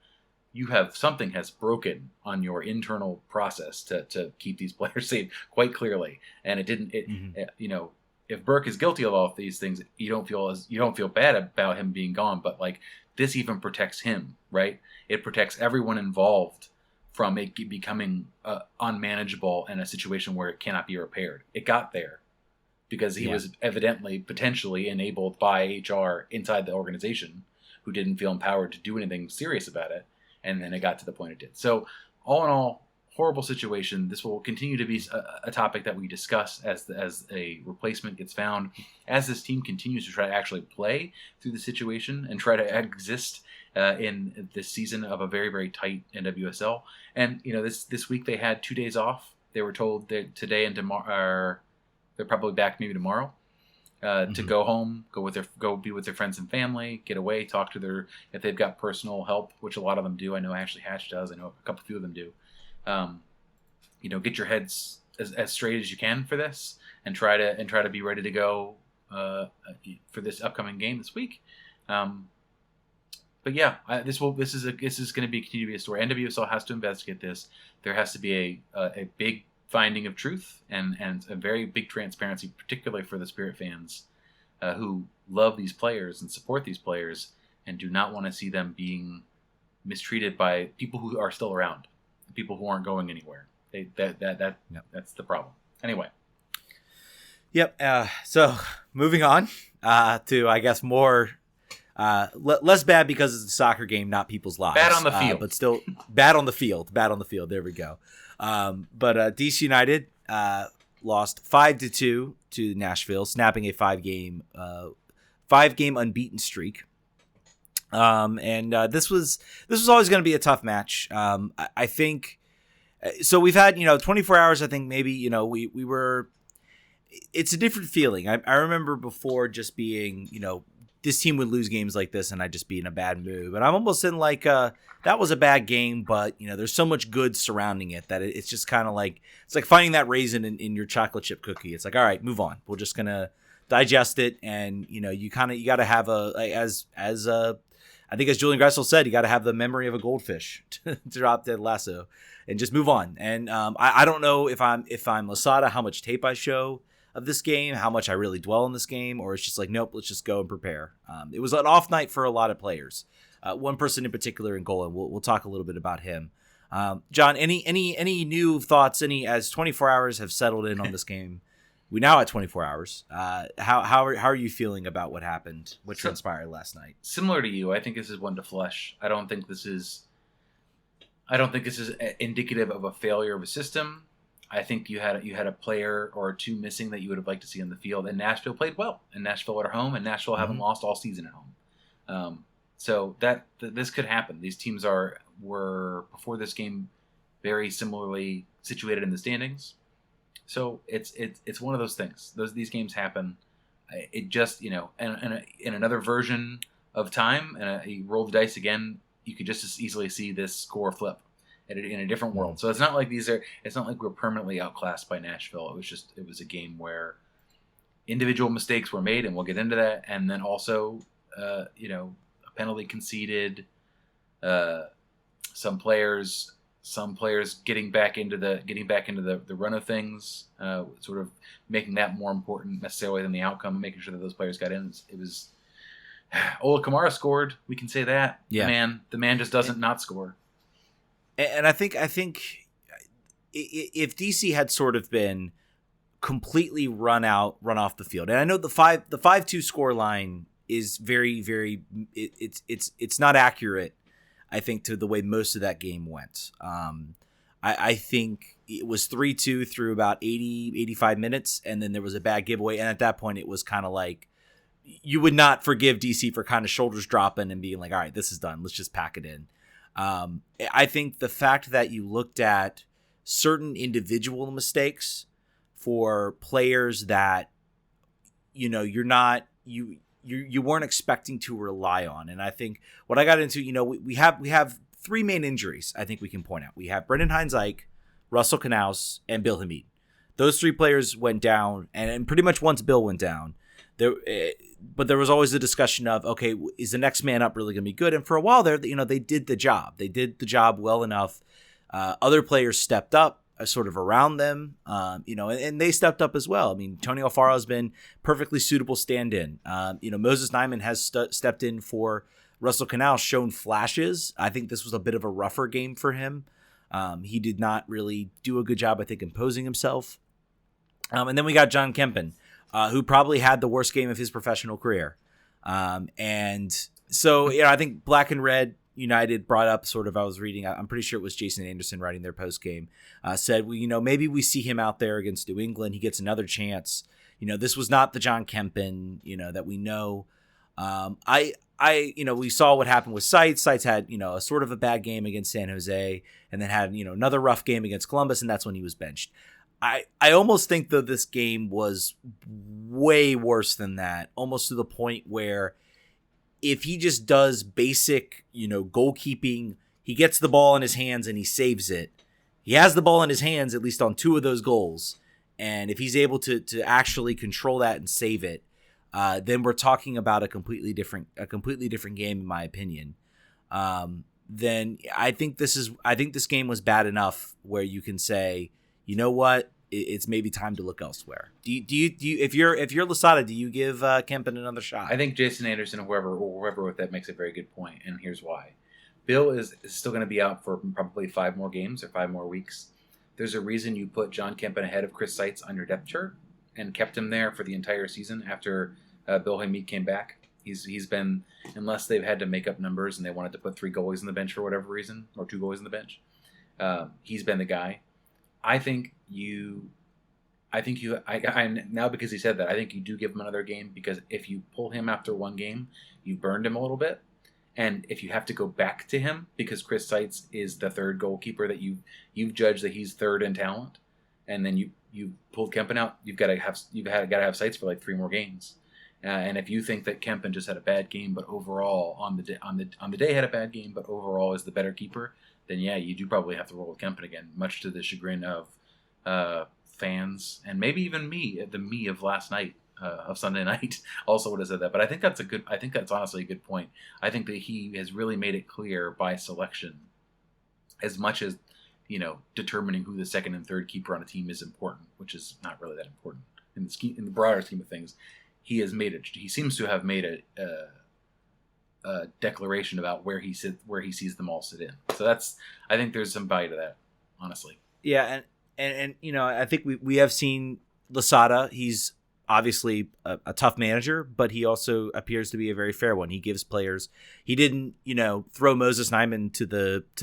Speaker 2: something has broken on your internal process to keep these players safe quite clearly. And it didn't. If Burke is guilty of all of these things, you don't feel bad about him being gone. But this even protects him, right? It protects everyone involved from it becoming unmanageable and a situation where it cannot be repaired. It got there because he was potentially enabled by HR inside the organization who didn't feel empowered to do anything serious about it. And then it got to the point it did. So all in all, horrible situation. This will continue to be a topic that we discuss as a replacement gets found, as this team continues to try to actually play through the situation and try to exist in this season of a very, very tight NWSL. And this week they had 2 days off. They were told that today and tomorrow they're probably back maybe tomorrow. to go home, go be with their friends and family, get away, talk to if they've got personal help, which a lot of them do. I know Ashley Hatch does. I know a few of them do. Get your heads as straight as you can for this, and try to be ready to go for this upcoming game this week. But yeah, this is going to continue to be a story. NWSL has to investigate this. There has to be a big finding of truth and a very big transparency, particularly for the Spirit fans who love these players and support these players and do not want to see them being mistreated by people who are still around, people who aren't going anywhere. That's the problem. Anyway.
Speaker 1: Yep. So moving on to, I guess, more less bad because it's a soccer game, not people's lives.
Speaker 2: Bad on the field,
Speaker 1: but still bad on the field. Bad on the field. There we go. But DC United lost 5-2 to Nashville, snapping a five-game unbeaten streak. And this was always going to be a tough match. I think. So we've had 24 hours. I think maybe we were. It's a different feeling. I remember before just being this team would lose games like this and I'd just be in a bad mood. But I'm almost in like that was a bad game, but there's so much good surrounding it that it's just kind of like it's like finding that raisin in your chocolate chip cookie. It's like, all right, move on. We're just gonna digest it, and you got to have I think as Julian Gressel said, you got to have the memory of a goldfish to drop that lasso and just move on. And I don't know if I'm Lasada, how much tape I show of this game, how much I really dwell on this game, or it's just like, nope, let's just go and prepare. It was an off night for a lot of players. One person in particular in goal, and we'll talk a little bit about him. John, any new thoughts? As 24 hours have settled in on this game, we now at 24 hours. How are you feeling about what happened? What transpired last night?
Speaker 2: Similar to you, I think this is one to flush. I don't think this is indicative of a failure of a system. I think you had a player or two missing that you would have liked to see on the field. And Nashville played well. And Nashville at home, and Nashville haven't lost all season at home. So this could happen. These teams were before this game very similarly situated in the standings. So it's one of those things. These games happen. It just in another version of time, and you roll the dice again, you could just as easily see this score flip in a different world. So it's not like we're permanently outclassed by Nashville. It was a game where individual mistakes were made, and we'll get into that. And then also, a penalty conceded, some players getting back into the run of things, sort of making that more important necessarily than the outcome, making sure that those players got in. It was Ola Kamara scored. We can say that. Yeah. The man just doesn't not score.
Speaker 1: And I think if DC had sort of been completely run off the field, and I know the 5-2 score line is very, very, it's not accurate, I think, to the way most of that game went. I think it was 3-2 through about 85 minutes, and then there was a bad giveaway, and at that point it was kind of like you would not forgive DC for kind of shoulders dropping and being like, all right, this is done, let's just pack it in. I think the fact that you looked at certain individual mistakes for players that you weren't expecting to rely on, and I think what I got into, we have three main injuries I think we can point out. We have Brendan Hines-Ike, Russell Knaus, and Bill Hamid. Those three players went down, and pretty much once Bill went down, but there was always the discussion of, okay, is the next man up really going to be good? And for a while there, they did the job. They did the job well enough. Other players stepped up sort of around them, and they stepped up as well. I mean, Tony Alfaro has been perfectly suitable stand-in. Moses Nyman has stepped in for Russell Knaus, shown flashes. I think this was a bit of a rougher game for him. He did not really do a good job, I think, imposing himself. And then we got John Kempen, who probably had the worst game of his professional career. And so, I think Black and Red United brought up sort of, I was reading, I'm pretty sure it was Jason Anderson writing their post game, said, well, maybe we see him out there against New England. He gets another chance. This was not the John Kempen, that we know. We saw what happened with Seitz. Seitz had, a sort of a bad game against San Jose, and then had, another rough game against Columbus, and that's when he was benched. I almost think though this game was way worse than that, almost to the point where if he just does basic, goalkeeping, he gets the ball in his hands and he saves it. He has the ball in his hands at least on 2 of those goals. And if he's able to actually control that and save it, then we're talking about a completely different game, in my opinion. Then I think this game was bad enough where you can say, you know what, it's maybe time to look elsewhere. Do you if you're Losada, do you give Kempen another shot?
Speaker 2: I think Jason Anderson or whoever with that makes a very good point, and here's why. Bill is still going to be out for probably 5 more games or 5 more weeks. There's a reason you put John Kempen ahead of Chris Seitz on your depth chart and kept him there for the entire season after Bill Hamid came back. He's been, unless they've had to make up numbers and they wanted to put 3 goalies on the bench for whatever reason, or 2 goalies on the bench, he's been the guy. I now because he said that, I think you do give him another game, because if you pull him after 1 game, you've burned him a little bit. And if you have to go back to him because Chris Seitz is the 3rd goalkeeper that you've judged that he's 3rd in talent, and then you pulled Kempen out, you've got to have Seitz for like 3 more games. And if you think that Kempen just had a bad game, but overall on the day had a bad game, but overall is the better keeper, then yeah, you do probably have to roll with Kempen again, much to the chagrin of fans and maybe even me of last night, of Sunday night, also would have said that. But I think that's honestly a good point. I think that he has really made it clear by selection, as much as determining who the 2nd and 3rd keeper on a team is important, which is not really that important in the broader scheme of things. He seems to have made a declaration about where he sees them all sit in. So I think there's some value to that, honestly.
Speaker 1: Yeah, and I think we have seen Losada. He's obviously a tough manager, but he also appears to be a very fair one. He gives players. He didn't throw Moses Nyman to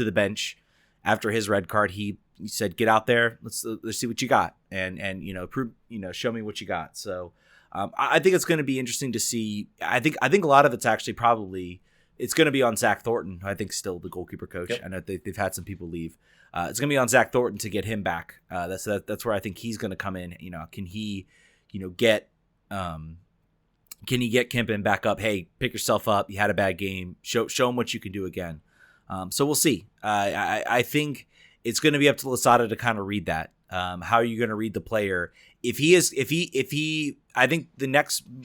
Speaker 1: the bench after his red card. He said, "Get out there. Let's see what you got, and prove show me what you got." So. I think it's going to be interesting to see. I think a lot of it's actually probably it's going to be on Zach Thornton, who I think is still the goalkeeper coach. Yep. I know they've had some people leave. It's going to be on Zach Thornton to get him back. That's where I think he's going to come in. Can he get Kempen back up? Hey, pick yourself up. You had a bad game. Show him what you can do again. So we'll see. I think it's going to be up to Losada to kind of read that. How are you going to read the player? If he, I think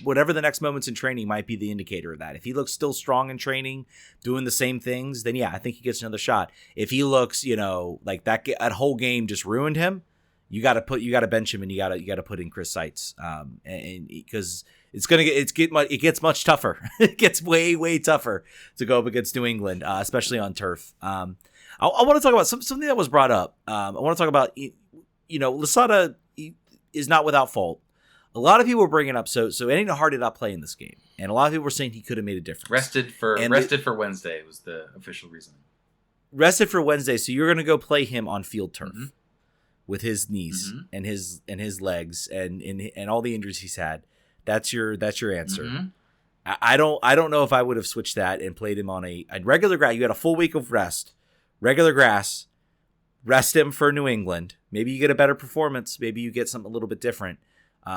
Speaker 1: whatever the next moments in training might be the indicator of that. If he looks still strong in training, doing the same things, then yeah, I think he gets another shot. If he looks, like that whole game just ruined him, you got to bench him and you got to put in Chris Seitz, and because it gets much tougher. It gets way tougher to go up against New England, especially on turf. I want to talk about something that was brought up. I want to talk about Losada is not without fault. A lot of people were bringing up so Eddie Nahar did not play in this game, and a lot of people were saying he could have made a difference.
Speaker 2: Rested for Wednesday was the official reason.
Speaker 1: Rested for Wednesday, so you're going to go play him on field turf with his knees and his legs and all the injuries he's had. That's your answer. Mm-hmm. I don't know if I would have switched that and played him on a regular grass. You had a full week of rest, regular grass. Rest him for New England. Maybe you get a better performance. Maybe you get something a little bit different.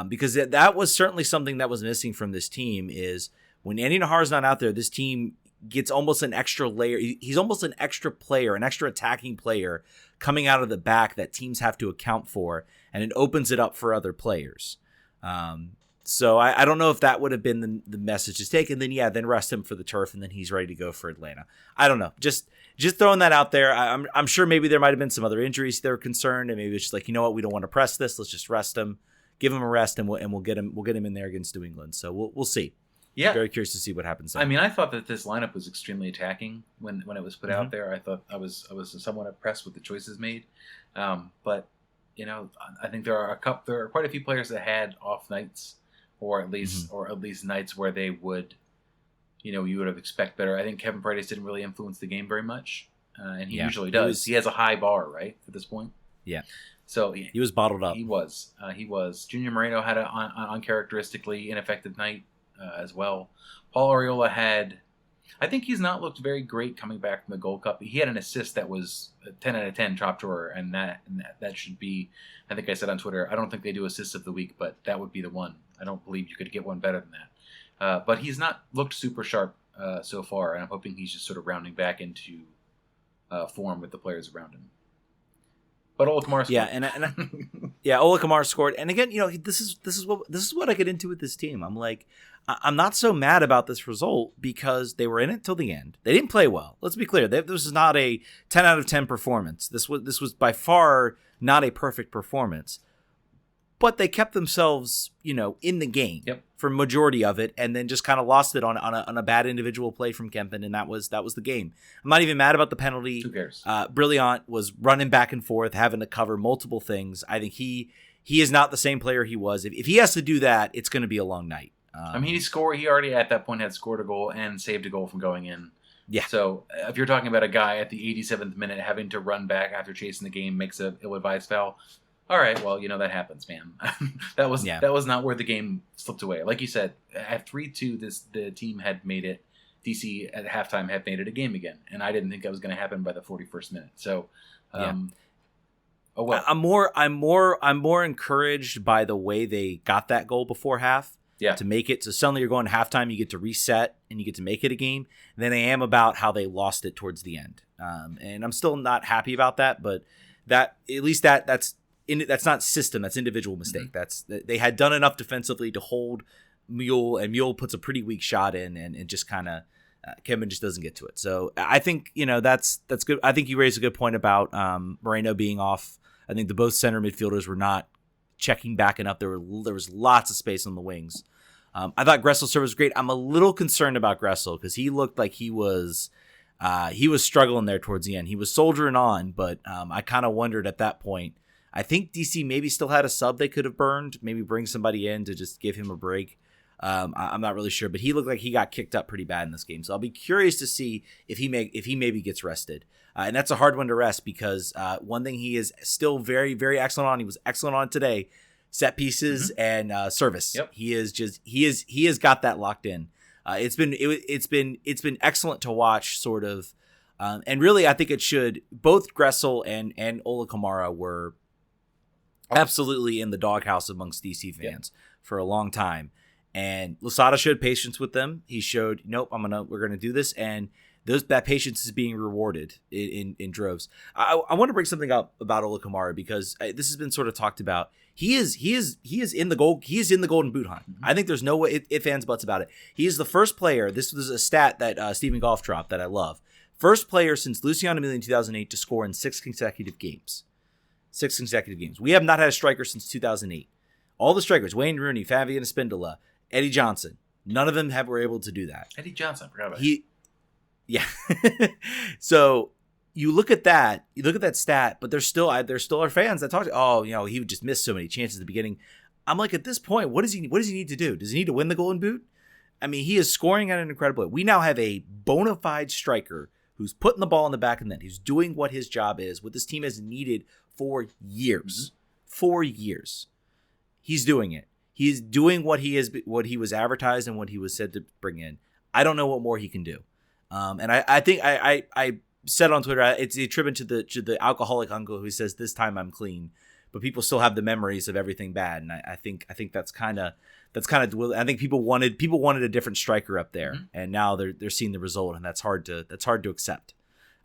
Speaker 1: Because that was certainly something that was missing from this team is when Andy Nahar's not out there, this team gets almost an extra layer. He's almost an extra player, an extra attacking player coming out of the back that teams have to account for, and it opens it up for other players. So I don't know if that would have been the message to take. And then rest him for the turf, and then he's ready to go for Atlanta. I don't know. Just throwing that out there. I'm sure maybe there might have been some other injuries they were concerned, and maybe it's just like, you know what, we don't want to press this. Let's just rest him, give him a rest, and we'll get him in there against New England. So we'll see. Yeah, very curious to see what happens there.
Speaker 2: I mean, I thought that this lineup was extremely attacking when it was put out there. I thought I was somewhat impressed with the choices made, but I think there are quite a few players that had off nights. Or at least nights where they would, you would have expect better. I think Kevin Paredes didn't really influence the game very much, and he usually does. He has a high bar, right, at this point.
Speaker 1: Yeah.
Speaker 2: So
Speaker 1: he was bottled up.
Speaker 2: He was. Junior Moreno had an uncharacteristically ineffective night as well. Paul Arriola had I think he's not looked very great coming back from the Gold Cup. He had an assist that was a 10 out of 10 top drawer, and that should be, I think I said on Twitter, I don't think they do assists of the week, but that would be the one. I don't believe you could get one better than that. But he's not looked super sharp so far, and I'm hoping he's just sort of rounding back into form with the players around him. But Ola Kamara scored.
Speaker 1: Yeah, and yeah, Ola Kamara scored. And again, this is what I get into with this team. I'm like, I'm not so mad about this result because they were in it till the end. They didn't play well. Let's be clear. This is not a 10 out of 10 performance. This was by far not a perfect performance. But they kept themselves, in the game for majority of it, and then just kind of lost it on a bad individual play from Kempin, and that was the game. I'm not even mad about the penalty.
Speaker 2: Who cares?
Speaker 1: Brilliant was running back and forth, having to cover multiple things. I think he is not the same player he was. If he has to do that, it's going to be a long night.
Speaker 2: He already at that point had scored a goal and saved a goal from going in.
Speaker 1: Yeah.
Speaker 2: So if you're talking about a guy at the 87th minute having to run back after chasing the game makes a ill-advised foul. All right, well, that happens, man. that was not where the game slipped away. Like you said, at 3-2, the team had made it. DC at halftime had made it a game again, and I didn't think that was going to happen by the 41st minute. So, oh well.
Speaker 1: I'm more encouraged by the way they got that goal before half.
Speaker 2: Yeah.
Speaker 1: To make it, so suddenly you're going to halftime, you get to reset and you get to make it a game. Than I am about how they lost it towards the end, and I'm still not happy about that. But that at least that's not system. That's individual mistake. Mm-hmm. They had done enough defensively to hold Mule, and Mule puts a pretty weak shot in, and just kind of Kevin just doesn't get to it. So I think that's good. I think you raised a good point about Moreno being off. I think the both center midfielders were not checking back enough. There was lots of space on the wings. I thought Gressel's service was great. I'm a little concerned about Gressel because he looked like he was struggling there towards the end. He was soldiering on, but I kind of wondered at that point. I think DC maybe still had a sub they could have burned, maybe bring somebody in to just give him a break. I'm not really sure, but he looked like he got kicked up pretty bad in this game. So I'll be curious to see if he maybe gets rested. And that's a hard one to rest because one thing he is still very, very excellent on. He was excellent on today. Set pieces and service.
Speaker 2: Yep.
Speaker 1: He has got that locked in. It's been excellent to watch, sort of, and really I think it should. Both Gressel and Ola Kamara were absolutely in the doghouse amongst DC fans for a long time, and Losada showed patience with them. He showed, nope, we're gonna do this, and that patience is being rewarded in droves. I want to bring something up about Ola Kamara because this has been sort of talked about. He is in the goal. He is in the Golden Boot hunt. Mm-hmm. I think there's no way ifs, ands, buts about it. He is the first player. This was a stat that Stephen Goff dropped that I love. First player since Luciano Emilio in 2008 to score in 6 consecutive games. 6 consecutive games. We have not had a striker since 2008. All the strikers, Wayne Rooney, Fabian Espindola, Eddie Johnson, none of them were able to do that.
Speaker 2: Eddie Johnson, I forgot about him.
Speaker 1: Yeah. So you look at that stat, but there's still are fans that talk, he would just miss so many chances at the beginning. I'm like, at this point, what does he need to do? Does he need to win the Golden Boot? I mean, he is scoring at an incredible rate. We now have a bona fide striker who's putting the ball in the back of the net. He's doing what his job is, what this team has needed for years. Mm-hmm. 4 years. He's doing it. He's doing what he was advertised and what he was said to bring in. I don't know what more he can do. And I think I said on Twitter, it's a tribute to the alcoholic uncle who says, "This time I'm clean," but people still have the memories of everything bad, and I think that's kind of. I think people wanted a different striker up there, and now they're seeing the result, and that's hard to accept.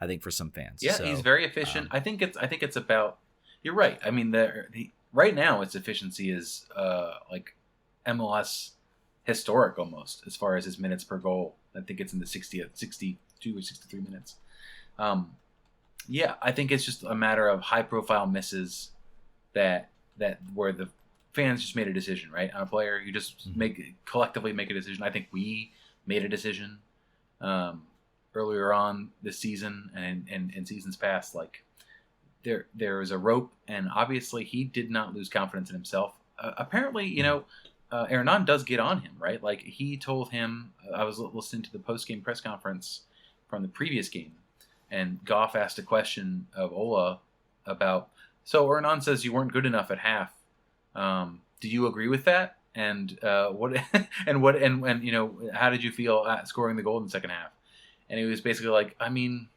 Speaker 1: I think for some fans.
Speaker 2: Yeah, so, he's very efficient. I think it's about. You're right. I mean, right now its efficiency is like MLS historic almost as far as his minutes per goal. I think it's in the 62 or 63 minutes. I think it's just a matter of high-profile misses that where the fans just made a decision, right? On a player, you just collectively make a decision. I think we made a decision earlier on this season and in seasons past. Like there is a rope, and obviously he did not lose confidence in himself. Apparently, Hernan does get on him, right? Like he told him, I was listening to the post-game press conference from the previous game, and Goff asked a question of Ola about, so Hernan says you weren't good enough at half. Do you agree with that? And how did you feel at scoring the goal in the second half? and he was basically like, I mean,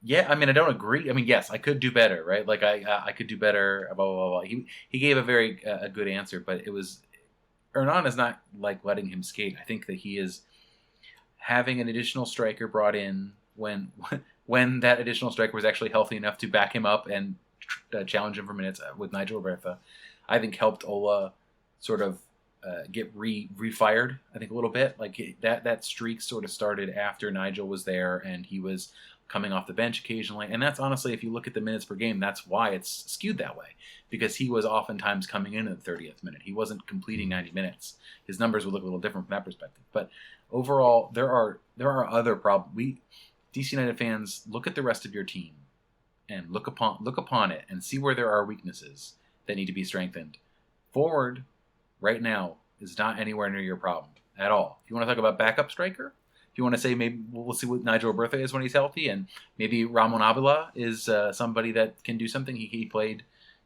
Speaker 2: yeah, I mean, I don't agree. I mean, yes, I could do better, right? Like I could do better. Blah blah blah. He gave a very a good answer, but it was Hernan is not like letting him skate. I think that he is having an additional striker brought in when that additional striker was actually healthy enough to back him up and challenge him for minutes with Nigel Roberta. I think helped Ola sort of get refired. I think a little bit like that streak sort of started after Nigel was there and he was coming off the bench occasionally. And that's honestly, if you look at the minutes per game, that's why it's skewed that way, because he was oftentimes coming in at the 30th minute. He wasn't completing 90 minutes. His numbers would look a little different from that perspective. But overall, there are other problems. DC United fans, look at the rest of your team and look upon it and see where there are weaknesses that need to be strengthened. Forward, right now, is not anywhere near your problem at all. If you want to talk about backup striker, you want to say maybe we'll see what Nigel Roberta is when he's healthy, and maybe Ramon Avila is somebody that can do something. He played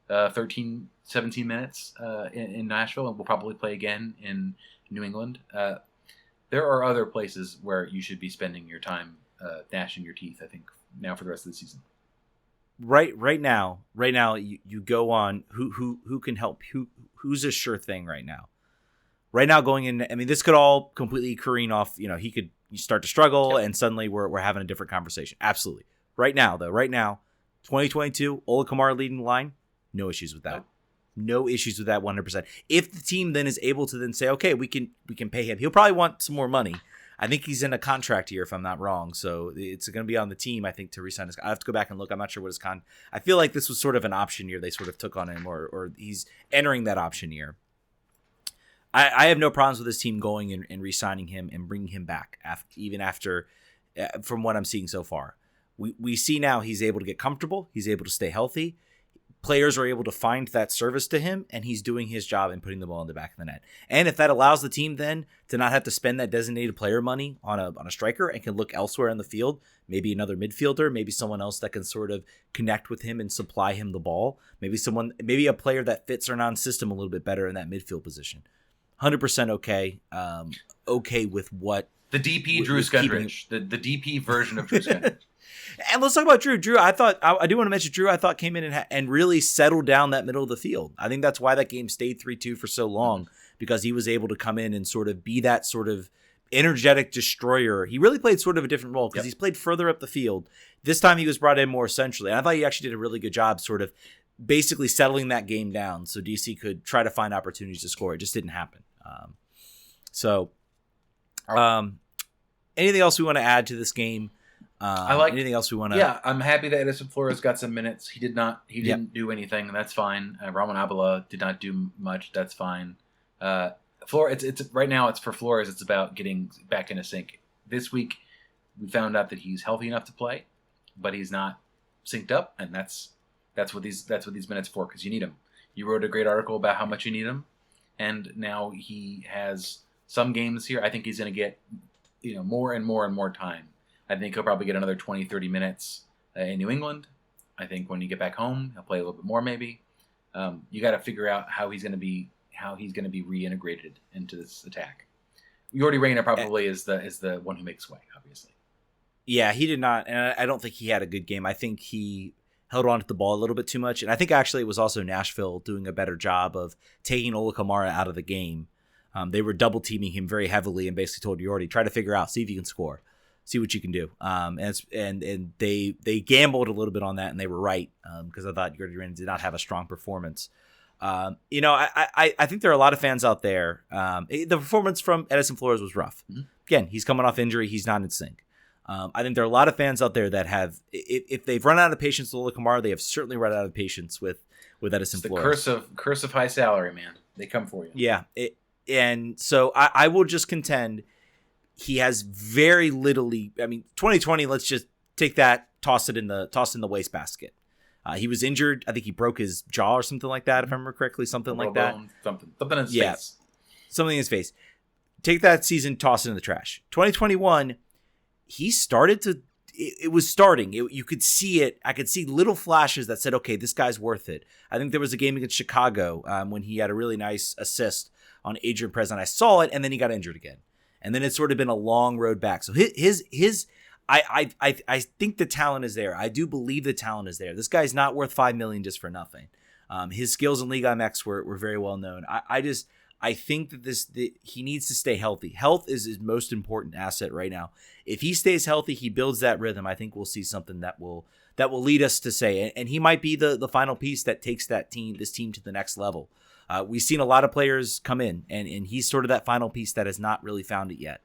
Speaker 2: 13, 17 minutes in Nashville and will probably play again in New England. There are other places where you should be spending your time gnashing your teeth, I think, now for the rest of the season.
Speaker 1: Right now, you go on who can help, who's a sure thing right now. Right now, going in, I mean, this could all completely careen off. He could start to struggle, and suddenly we're having a different conversation. Absolutely. Right now, 2022, Ola Kamara leading the line, no issues with that. No issues with that 100%. If the team then is able to then say, okay, we can pay him, he'll probably want some more money. I think he's in a contract year, if I'm not wrong. So it's going to be on the team, I think, to re-sign his. I have to go back and look. I'm not sure what his I feel like this was sort of an option year they sort of took on him, or he's entering that option year. I have no problems with this team going and re-signing him and bringing him back, even after, from what I'm seeing so far. We see now he's able to get comfortable. He's able to stay healthy. Players are able to find that service to him, and he's doing his job and putting the ball in the back of the net. And if that allows the team then to not have to spend that designated player money on a striker and can look elsewhere in the field, maybe another midfielder, maybe someone else that can sort of connect with him and supply him the ball, maybe a player that fits Hernan's system a little bit better in that midfield position. 100% okay. Okay with what
Speaker 2: the DP Drew Skundrich, the DP version of Drew Skundrich.
Speaker 1: And let's talk about Drew. Drew, I do want to mention Drew. I thought came in and really settled down that middle of the field. I think that's why that game stayed 3-2 for so long, because he was able to come in and sort of be that sort of energetic destroyer. He really played sort of a different role because he's played further up the field. This time he was brought in more centrally, and I thought he actually did a really good job, sort of basically settling that game down so DC could try to find opportunities to score. It just didn't happen. Anything else we want to add to this game? Anything else we want to?
Speaker 2: Yeah, I'm happy that Edison Flores got some minutes. He didn't do anything, and that's fine. Ramon Avila did not do much. That's fine. It's right now. It's for Flores. It's about getting back in a sync. This week, we found out that he's healthy enough to play, but he's not synced up, and that's what these minutes for, because you need him. You wrote a great article about how much you need him, and now he has some games here. I think he's going to get more and more and more time. I think he'll probably get another 20, 30 minutes in New England. I think when you get back home, he'll play a little bit more maybe. You got to figure out how he's going to be reintegrated into this attack. Yordi Reyna probably is the one who makes way, obviously.
Speaker 1: Yeah, he did not, and I don't think he had a good game. I think he held on to the ball a little bit too much, and I think actually it was also Nashville doing a better job of taking Ola Kamara out of the game. They were double teaming him very heavily and basically told Yordi, try to figure out, see if you can score. See what you can do. And they gambled a little bit on that, and they were right, because I thought Yordi Reyna did not have a strong performance. I think there are a lot of fans out there. The performance from Edison Flores was rough. Mm-hmm. Again, he's coming off injury. He's not in sync. I think there are a lot of fans out there that have, if they've run out of patience with Ola Kamara, they have certainly run out of patience with Edison Flores.
Speaker 2: The curse of high salary, man. They come for you.
Speaker 1: Yeah. And so I will just contend he has very little. 2020. Let's just take that, toss in the wastebasket. He was injured. I think he broke his jaw or something like that, if I remember correctly. Something like that.
Speaker 2: Something in his face.
Speaker 1: Something in his face. Take that season, toss it in the trash. 2021, he started to. It was starting. You could see it. I could see little flashes that said, "Okay, this guy's worth it." I think there was a game against Chicago when he had a really nice assist on Adrian Perez, and I saw it, and then he got injured again. and then it's sort of been a long road back. So I think the talent is there. I do believe the talent is there. This guy's not worth $5 million just for nothing. His skills in League IMX were very well known. I think that he needs to stay healthy. Health is his most important asset right now. If he stays healthy, he builds that rhythm. I think we'll see something that will lead us to say, and he might be the final piece that takes this team to the next level. We've seen a lot of players come in, and he's sort of that final piece that has not really found it yet.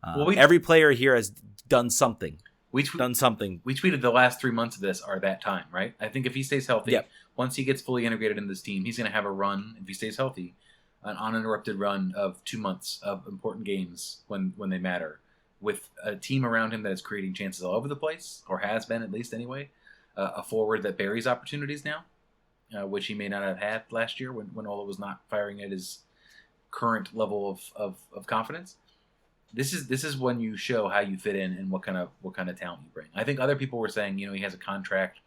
Speaker 1: Every player here has done something. We tweeted the last 3 months of this are that time, right? I think if he stays healthy, once he gets fully integrated in this team, he's going to have a run, if he stays healthy, an uninterrupted run of 2 months of important games when they matter, with a team around him that is creating chances all over the place, or has been at least anyway, a forward that buries opportunities now, which he may not have had last year when Ola was not firing at his current level of confidence. This is when you show how you fit in and what kind of talent you bring. I think other people were saying, he has a contract,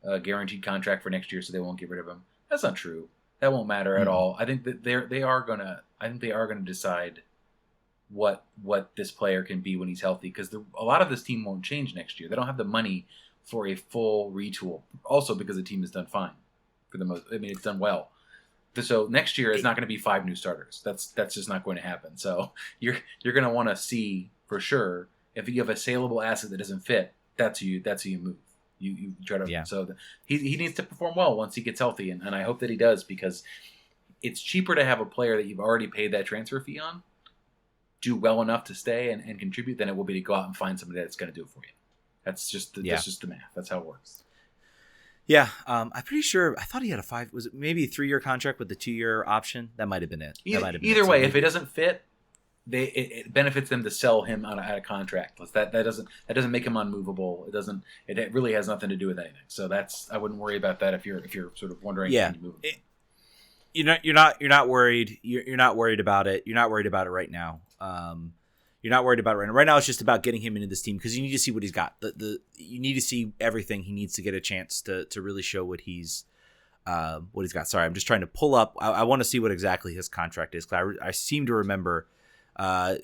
Speaker 1: a guaranteed contract for next year, so they won't get rid of him. That's not true. That won't matter at all. I think that they are gonna decide what this player can be when he's healthy, because a lot of this team won't change next year. They don't have the money for a full retool. Also because the team has done fine for the most. I mean, it's done well. So next year is not going to be 5 new starters. That's just not going to happen. So you're going to want to see for sure if you have a saleable asset that doesn't fit. That's who you move. You try to. Yeah. So he needs to perform well once he gets healthy, and I hope that he does, because it's cheaper to have a player that you've already paid that transfer fee on do well enough to stay and contribute than it will be to go out and find somebody that's going to do it for you. That's just the math. That's how it works. Yeah, I'm pretty sure. I thought he had maybe a 3-year contract with the 2-year option? That might have been it.
Speaker 2: Either way, if it doesn't fit, it benefits them to sell him out of contract. That doesn't make him unmovable. It really has nothing to do with anything. So I wouldn't worry about that if you're sort of wondering.
Speaker 1: Yeah,
Speaker 2: can you move
Speaker 1: you're not worried. You're not worried about it. You're not worried about it right now. You're not worried about it right now. Right now, it's just about getting him into this team, because you need to see what he's got. You need to see everything. He needs to get a chance to really show what he's got. Sorry, I'm just trying to pull up. I want to see what exactly his contract is, because I seem to remember. So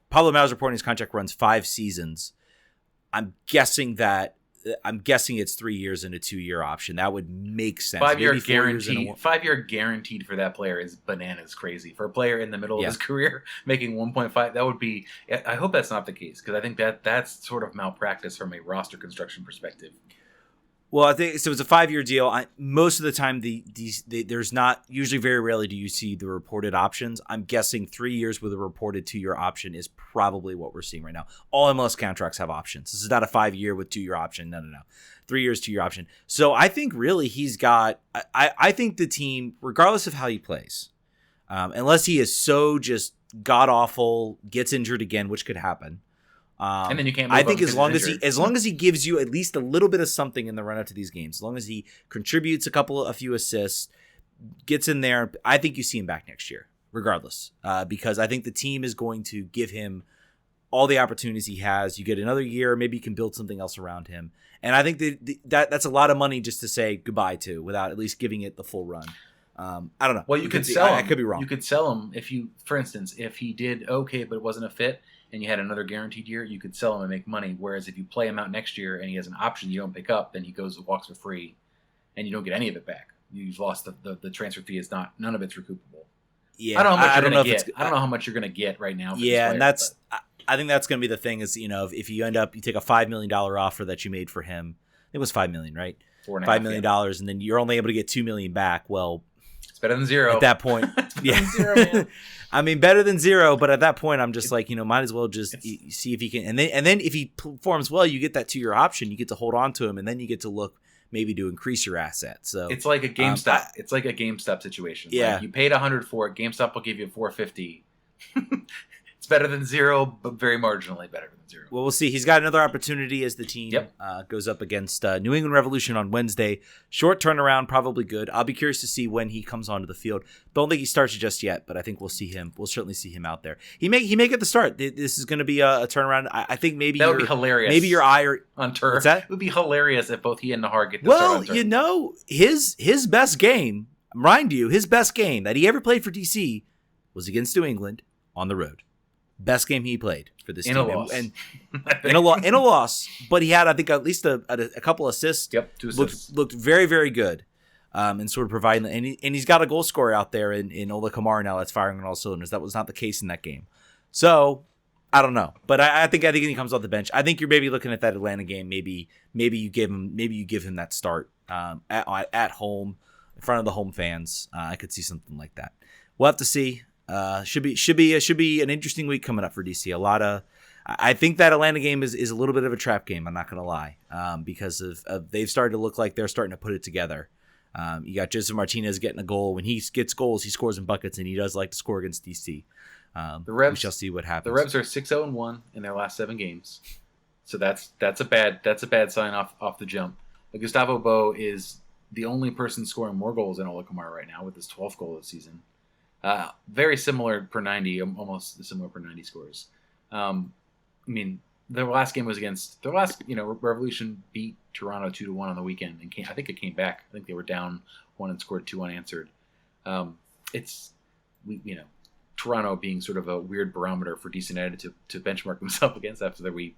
Speaker 1: Pablo Mau's reporting his contract runs 5 seasons. I'm guessing it's 3 years and a 2-year option. That would make sense.
Speaker 2: 5-year guaranteed. 5-year guaranteed for that player is bananas crazy. For a player in the middle of his career making 1.5, that would be. I hope that's not the case, because I think that's sort of malpractice from a roster construction perspective.
Speaker 1: Well, I think so. It's a 5-year deal. Most of the time, there's not, usually very rarely do you see the reported options. I'm guessing 3 years with a reported 2-year option is probably what we're seeing right now. All MLS contracts have options. This is not a 5-year with 2-year option. No. 3 years, 2-year option. So I think really he's got. I think the team, regardless of how he plays, unless he is so just god awful, gets injured again, which could happen.
Speaker 2: And then you can't move
Speaker 1: I think as long as he gives you at least a little bit of something in the run up to these games, as long as he contributes a few assists, gets in there, I think you see him back next year, regardless, because I think the team is going to give him all the opportunities he has. You get another year, maybe you can build something else around him, and I think that's a lot of money just to say goodbye to without at least giving it the full run. I don't know.
Speaker 2: Well, you could sell him. I could be wrong. You could sell him for instance, if he did okay but it wasn't a fit, and you had another guaranteed year, you could sell him and make money. Whereas if you play him out next year and he has an option you don't pick up, then he goes and walks for free, and you don't get any of it back. You've lost the transfer fee. None of it's recoupable. Yeah, I don't know how much you're going to get right now. For this player,
Speaker 1: and I think that's going to be the thing is, if you take a $5 million offer that you made for him, it was $5 million, right? $5 million, and then you're only able to get $2 million back. Well,
Speaker 2: it's better than zero
Speaker 1: at that point. Yeah.
Speaker 2: Zero, man.
Speaker 1: I mean, better than zero, but at that point, I'm just might as well just see if he can. And then if he performs well, you get that 2-year option. You get to hold on to him, and then you get to look maybe to increase your assets. So
Speaker 2: it's like a GameStop. It's like a GameStop situation.
Speaker 1: Yeah,
Speaker 2: you paid $100 for it. GameStop will give you $450. It's better than zero, but very marginally better than zero.
Speaker 1: Well, we'll see. He's got another opportunity as the team goes up against New England Revolution on Wednesday. Short turnaround, probably good. I'll be curious to see when he comes onto the field. Don't think he starts just yet, but I think we'll see him. We'll certainly see him out there. He may get the start. This is going to be a turnaround. I think maybe
Speaker 2: that would be hilarious.
Speaker 1: Maybe your eye
Speaker 2: on turf.
Speaker 1: What's that?
Speaker 2: It would be hilarious if both he and Nahar get the start on turf.
Speaker 1: His best game. Mind you, his best game that he ever played for DC was against New England on the road. Best game he played for this
Speaker 2: in
Speaker 1: team.
Speaker 2: A loss.
Speaker 1: And in a loss. But he had, I think, at least a couple assists.
Speaker 2: Yep, 2 assists.
Speaker 1: Looked very, very good. And sort of providing, and he's got a goal scorer out there in Ola Kamara now that's firing on all cylinders. That was not the case in that game. So I don't know, but I think he comes off the bench. I think you're maybe looking at that Atlanta game. Maybe you give him that start at home in front of the home fans. I could see something like that. We'll have to see. Should be an interesting week coming up for DC. I think that Atlanta game is a little bit of a trap game. I'm not gonna lie, because of they've started to look like they're starting to put it together. You got Joseph Martinez getting a goal. When he gets goals, he scores in buckets, and he does like to score against DC. We shall see what happens.
Speaker 2: The Revs are 6-0-1 in their last 7 games, so that's a bad sign off the jump. Gustavo Bo is the only person scoring more goals than Ola Kamara right now with his 12th goal of the season. Very similar per 90, almost similar per 90 scores. I mean, their last game was against Revolution beat Toronto 2-1 on the weekend, and I think it came back. I think they were down 1 and scored 2 unanswered. Toronto being sort of a weird barometer for DC United to benchmark themselves against after that we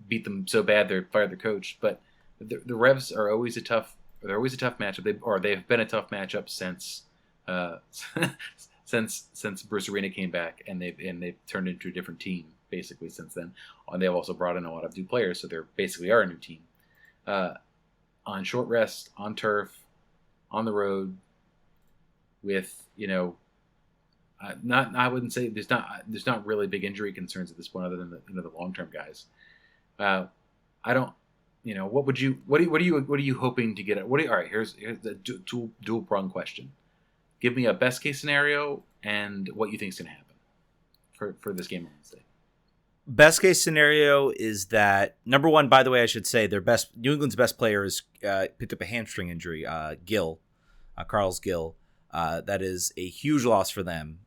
Speaker 2: beat them so bad they fired their coach. But the Revs are always a tough matchup. They've been a tough matchup since since Bruce Arena came back, and they've turned into a different team basically since then. And they've also brought in a lot of new players, so they're basically a new team. On short rest, on turf, on the road, with I wouldn't say there's not really big injury concerns at this point other than the long-term guys. I don't, what are you hoping to get at? All right, here's the dual prong question. Give me a best case scenario and what you think is going to happen for this game on Wednesday.
Speaker 1: Best case scenario is that, number one, by the way, I should say New England's best player is picked up a hamstring injury, Carl's Gill. That is a huge loss for them.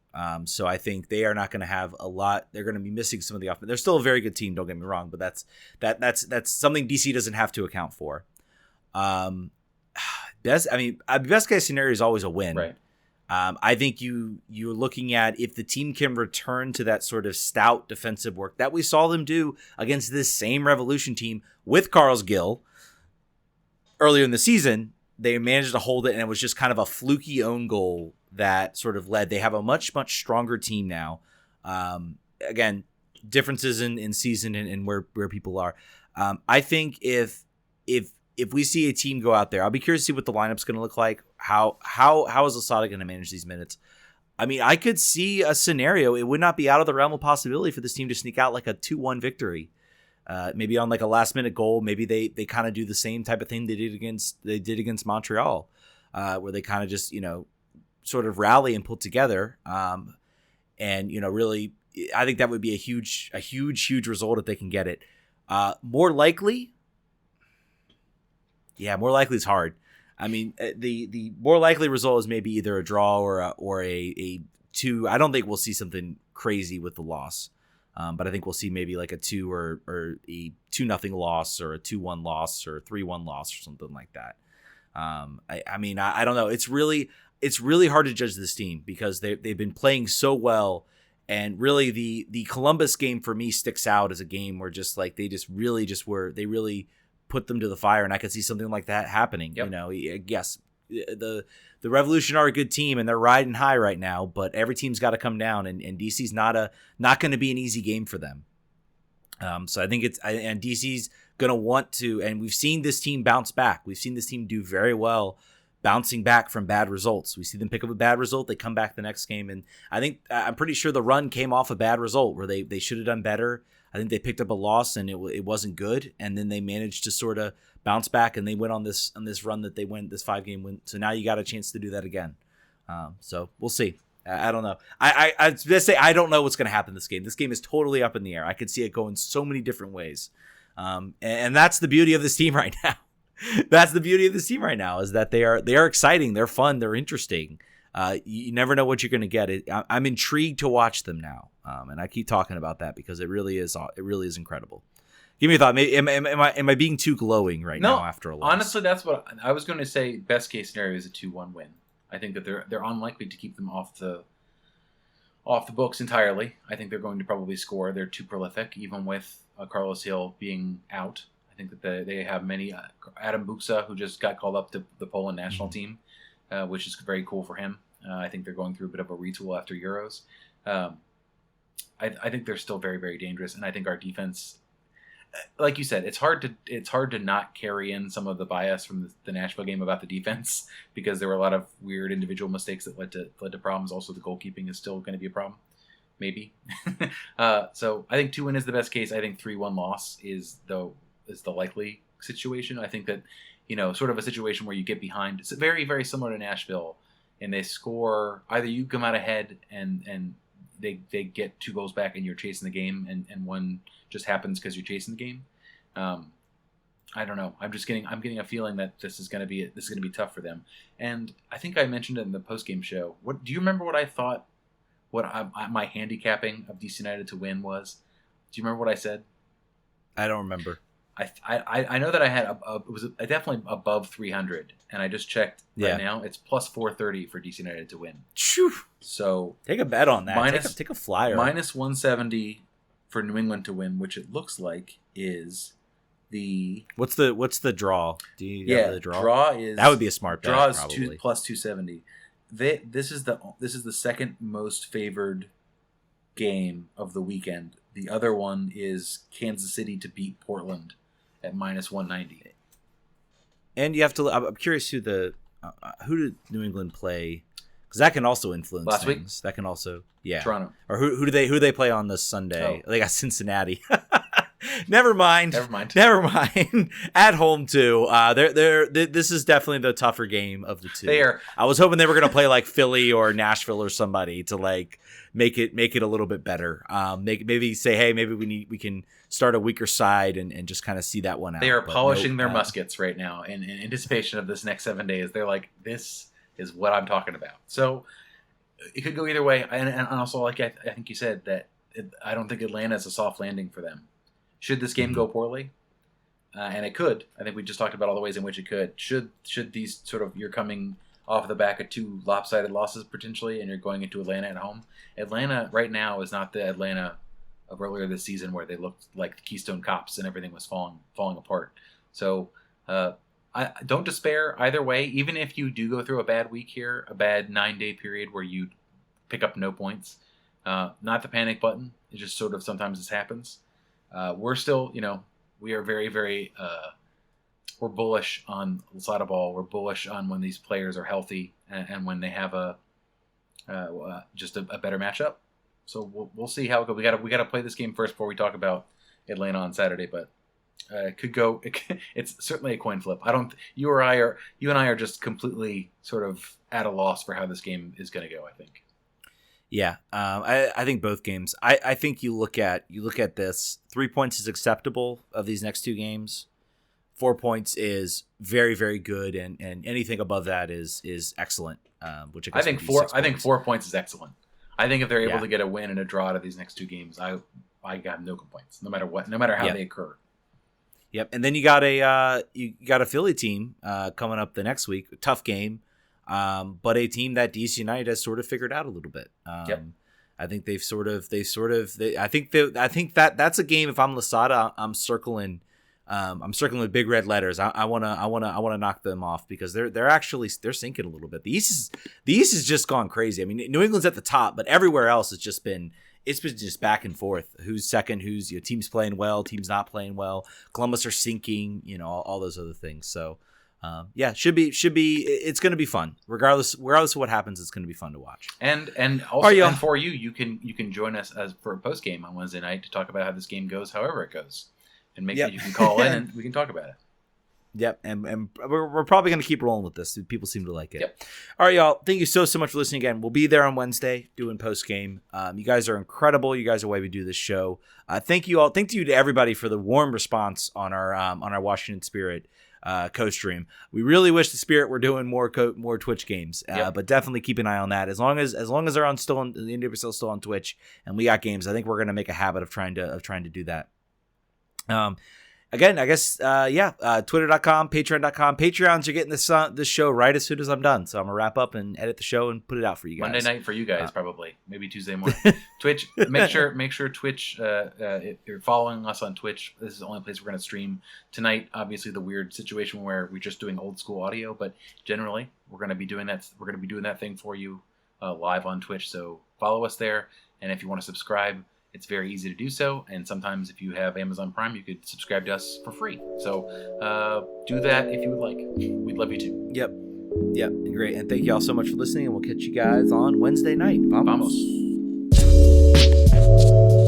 Speaker 1: So I think they are not going to have a lot. They're going to be missing some of the offense. They're still a very good team, don't get me wrong, but that's something DC doesn't have to account for. Best case scenario is always a win.
Speaker 2: Right.
Speaker 1: I think you're looking at if the team can return to that sort of stout defensive work that we saw them do against this same Revolution team with Carl's Gill earlier in the season. They managed to hold it, and it was just kind of a fluky own goal that sort of led. They have a much, much stronger team now. Again, differences in season and where people are. I think if we see a team go out there, I'll be curious to see what the lineup's going to look like. How is Losada going to manage these minutes? I mean, I could see a scenario. It would not be out of the realm of possibility for this team to sneak out like a 2-1 victory. Maybe on like a last minute goal. Maybe they kind of do the same type of thing they did against Montreal, where they kind of just, sort of rally and pull together. And really, I think that would be a huge result if they can get it. More likely is hard. I mean, the more likely result is maybe either a draw or a 2. I don't think we'll see something crazy with the loss. But I think we'll see maybe like a 2 or a 2-0 loss or a 2-1 loss or a 3-1 loss or something like that. I don't know. It's really hard to judge this team because they've been playing so well, and really the Columbus game for me sticks out as a game where just like they really put them to the fire, and I could see something like that happening. Yep. Yes, the Revolution are a good team and they're riding high right now, but every team's got to come down, and DC's not going to be an easy game for them. So I think and DC's going to want to, and we've seen this team bounce back. We've seen this team do very well bouncing back from bad results. We see them pick up a bad result, they come back the next game, and I'm pretty sure the run came off a bad result where they should have done better. I think they picked up a loss and it wasn't good, and then they managed to sort of bounce back, and they went on this run that they went, this 5-game win. So now you got a chance to do that again. So we'll see. I don't know. I just say I don't know what's going to happen this game. This game is totally up in the air. I could see it going so many different ways, and that's the beauty of this team right now. That's the beauty of this team right now, is that they are exciting, they're fun, they're interesting. You never know what you're going to get. I'm intrigued to watch them now, and I keep talking about that because it really is incredible. Give me a thought. Am I being too glowing now after a loss?
Speaker 2: Honestly, that's what I was going to say. Best case scenario is a 2-1 win. I think that they're unlikely to keep them off off the books entirely. I think they're going to probably score. They're too prolific, even with Carlos Hill being out. I think that they have many. Adam Buksa, who just got called up to the Poland national team, which is very cool for him. I think they're going through a bit of a retool after Euros. I think they're still very, very dangerous, and I think our defense, like you said, it's hard to not carry in some of the bias from the Nashville game about the defense, because there were a lot of weird individual mistakes that led to problems. Also, the goalkeeping is still going to be a problem, maybe. So I think 2-1 is the best case. I think 3-1 loss is the likely situation. I think that, sort of a situation where you get behind. It's very, very similar to Nashville, and they score. Either you come out ahead and they get 2 goals back and you're chasing the game, and one just happens because you're chasing the game. I don't know. I'm getting a feeling that this is going to be tough for them. And I think I mentioned it in the post-game show. What do you remember? What I thought? My handicapping of DC United to win was? Do you remember what I said?
Speaker 1: I don't remember.
Speaker 2: I know that I had it was definitely above 300, and I just checked right now. It's plus 430 for DC United to win.
Speaker 1: Phew.
Speaker 2: So
Speaker 1: take a bet on that. Take a flyer.
Speaker 2: Minus 170 for New England to win, which it looks like is the
Speaker 1: what's the draw? Do you have the draw?
Speaker 2: Draw is
Speaker 1: that would be a smart bet.
Speaker 2: Draw is
Speaker 1: probably.
Speaker 2: plus 270. This is the second most favored game of the weekend. The other one is Kansas City to beat Portland at minus 190. And
Speaker 1: you have to. I'm curious who did New England play? Because that can also influence
Speaker 2: last
Speaker 1: things.
Speaker 2: Week?
Speaker 1: That can also
Speaker 2: Toronto.
Speaker 1: Or who do they play on this Sunday? Oh. They got Cincinnati. Never mind. At home too. This is definitely the tougher game of the two.
Speaker 2: They are.
Speaker 1: I was hoping they were going to play like Philly or Nashville or somebody to like make it a little bit better. Maybe say, hey, maybe we can start a weaker side and just kind of see that one out.
Speaker 2: They are polishing their muskets right now in anticipation of this next 7 days. They're like, this is what I'm talking about. So it could go either way. And also, like I think you said, that I don't think Atlanta is a soft landing for them. Should this game go poorly, and it could, I think we just talked about all the ways in which it could. Should these sort of, you're coming off the back of 2 lopsided losses potentially, and you're going into Atlanta at home. Atlanta right now is not the Atlanta of earlier this season where they looked like the Keystone Cops and everything was falling apart. So I don't despair either way. Even if you do go through a bad week here, a bad 9-day period where you pick up no points, not the panic button. It just sort of sometimes this happens. We're still, we are very, very, we're bullish on Losada Ball. We're bullish on when these players are healthy and when they have just a better matchup. So we'll see how it goes. We got to play this game first before we talk about Atlanta on Saturday, but it could go. It's certainly a coin flip. You and I are just completely sort of at a loss for how this game is going to go, I think.
Speaker 1: Yeah, I think both games. I think you look at this. 3 points is acceptable of these next 2 games. 4 points is very, very good, and anything above that is excellent. Which I think
Speaker 2: 4 points is excellent. I think if they're able to get a win and a draw out of these next 2 games, I got no complaints, no matter how they occur.
Speaker 1: Yep, and then you got a Philly team coming up the next week. Tough game. But a team that DC United has sort of figured out a little bit. I think I think that's a game. If I'm Losada, I'm circling with big red letters. I want to knock them off because they're sinking a little bit. The East has just gone crazy. I mean, New England's at the top, but everywhere else it's been just back and forth. Who's second? Who's teams playing well? Teams not playing well. Columbus are sinking. All those other things. So. Should be. It's going to be fun, regardless of what happens. It's going to be fun to watch.
Speaker 2: And also, and for you can join us for a post game on Wednesday night to talk about how this game goes, however it goes, and make sure you can call in and we can talk about it.
Speaker 1: Yep, and we're probably going to keep rolling with this. People seem to like it.
Speaker 2: Yep.
Speaker 1: All right, y'all. Thank you so much for listening again. We'll be there on Wednesday doing post game. You guys are incredible. You guys are why we do this show. Thank you all. Thank you to everybody for the warm response on our Washington Spirit co-stream. We really wish the Spirit were doing more Twitch games, but definitely keep an eye on that. As long as they're on the Indy still on Twitch and we got games, I think we're going to make a habit of trying to do that. again, I guess, twitter.com, patreon.com. Patreons are getting this show right as soon as I'm done. So I'm going to wrap up and edit the show and put it out for you guys.
Speaker 2: Monday night for you guys, probably. Maybe Tuesday morning. Twitch, make sure Twitch, if you're following us on Twitch, this is the only place we're going to stream tonight. Obviously, the weird situation where we're just doing old school audio, but generally, we're going to be doing that. We're going to be doing that thing for you live on Twitch. So follow us there. And if you want to subscribe, it's very easy to do so, and sometimes if you have Amazon Prime, you could subscribe to us for free. So do that if you would like. We'd love you to.
Speaker 1: Yep, great. And thank you all so much for listening, and we'll catch you guys on Wednesday night. Vamos.
Speaker 2: Vamos.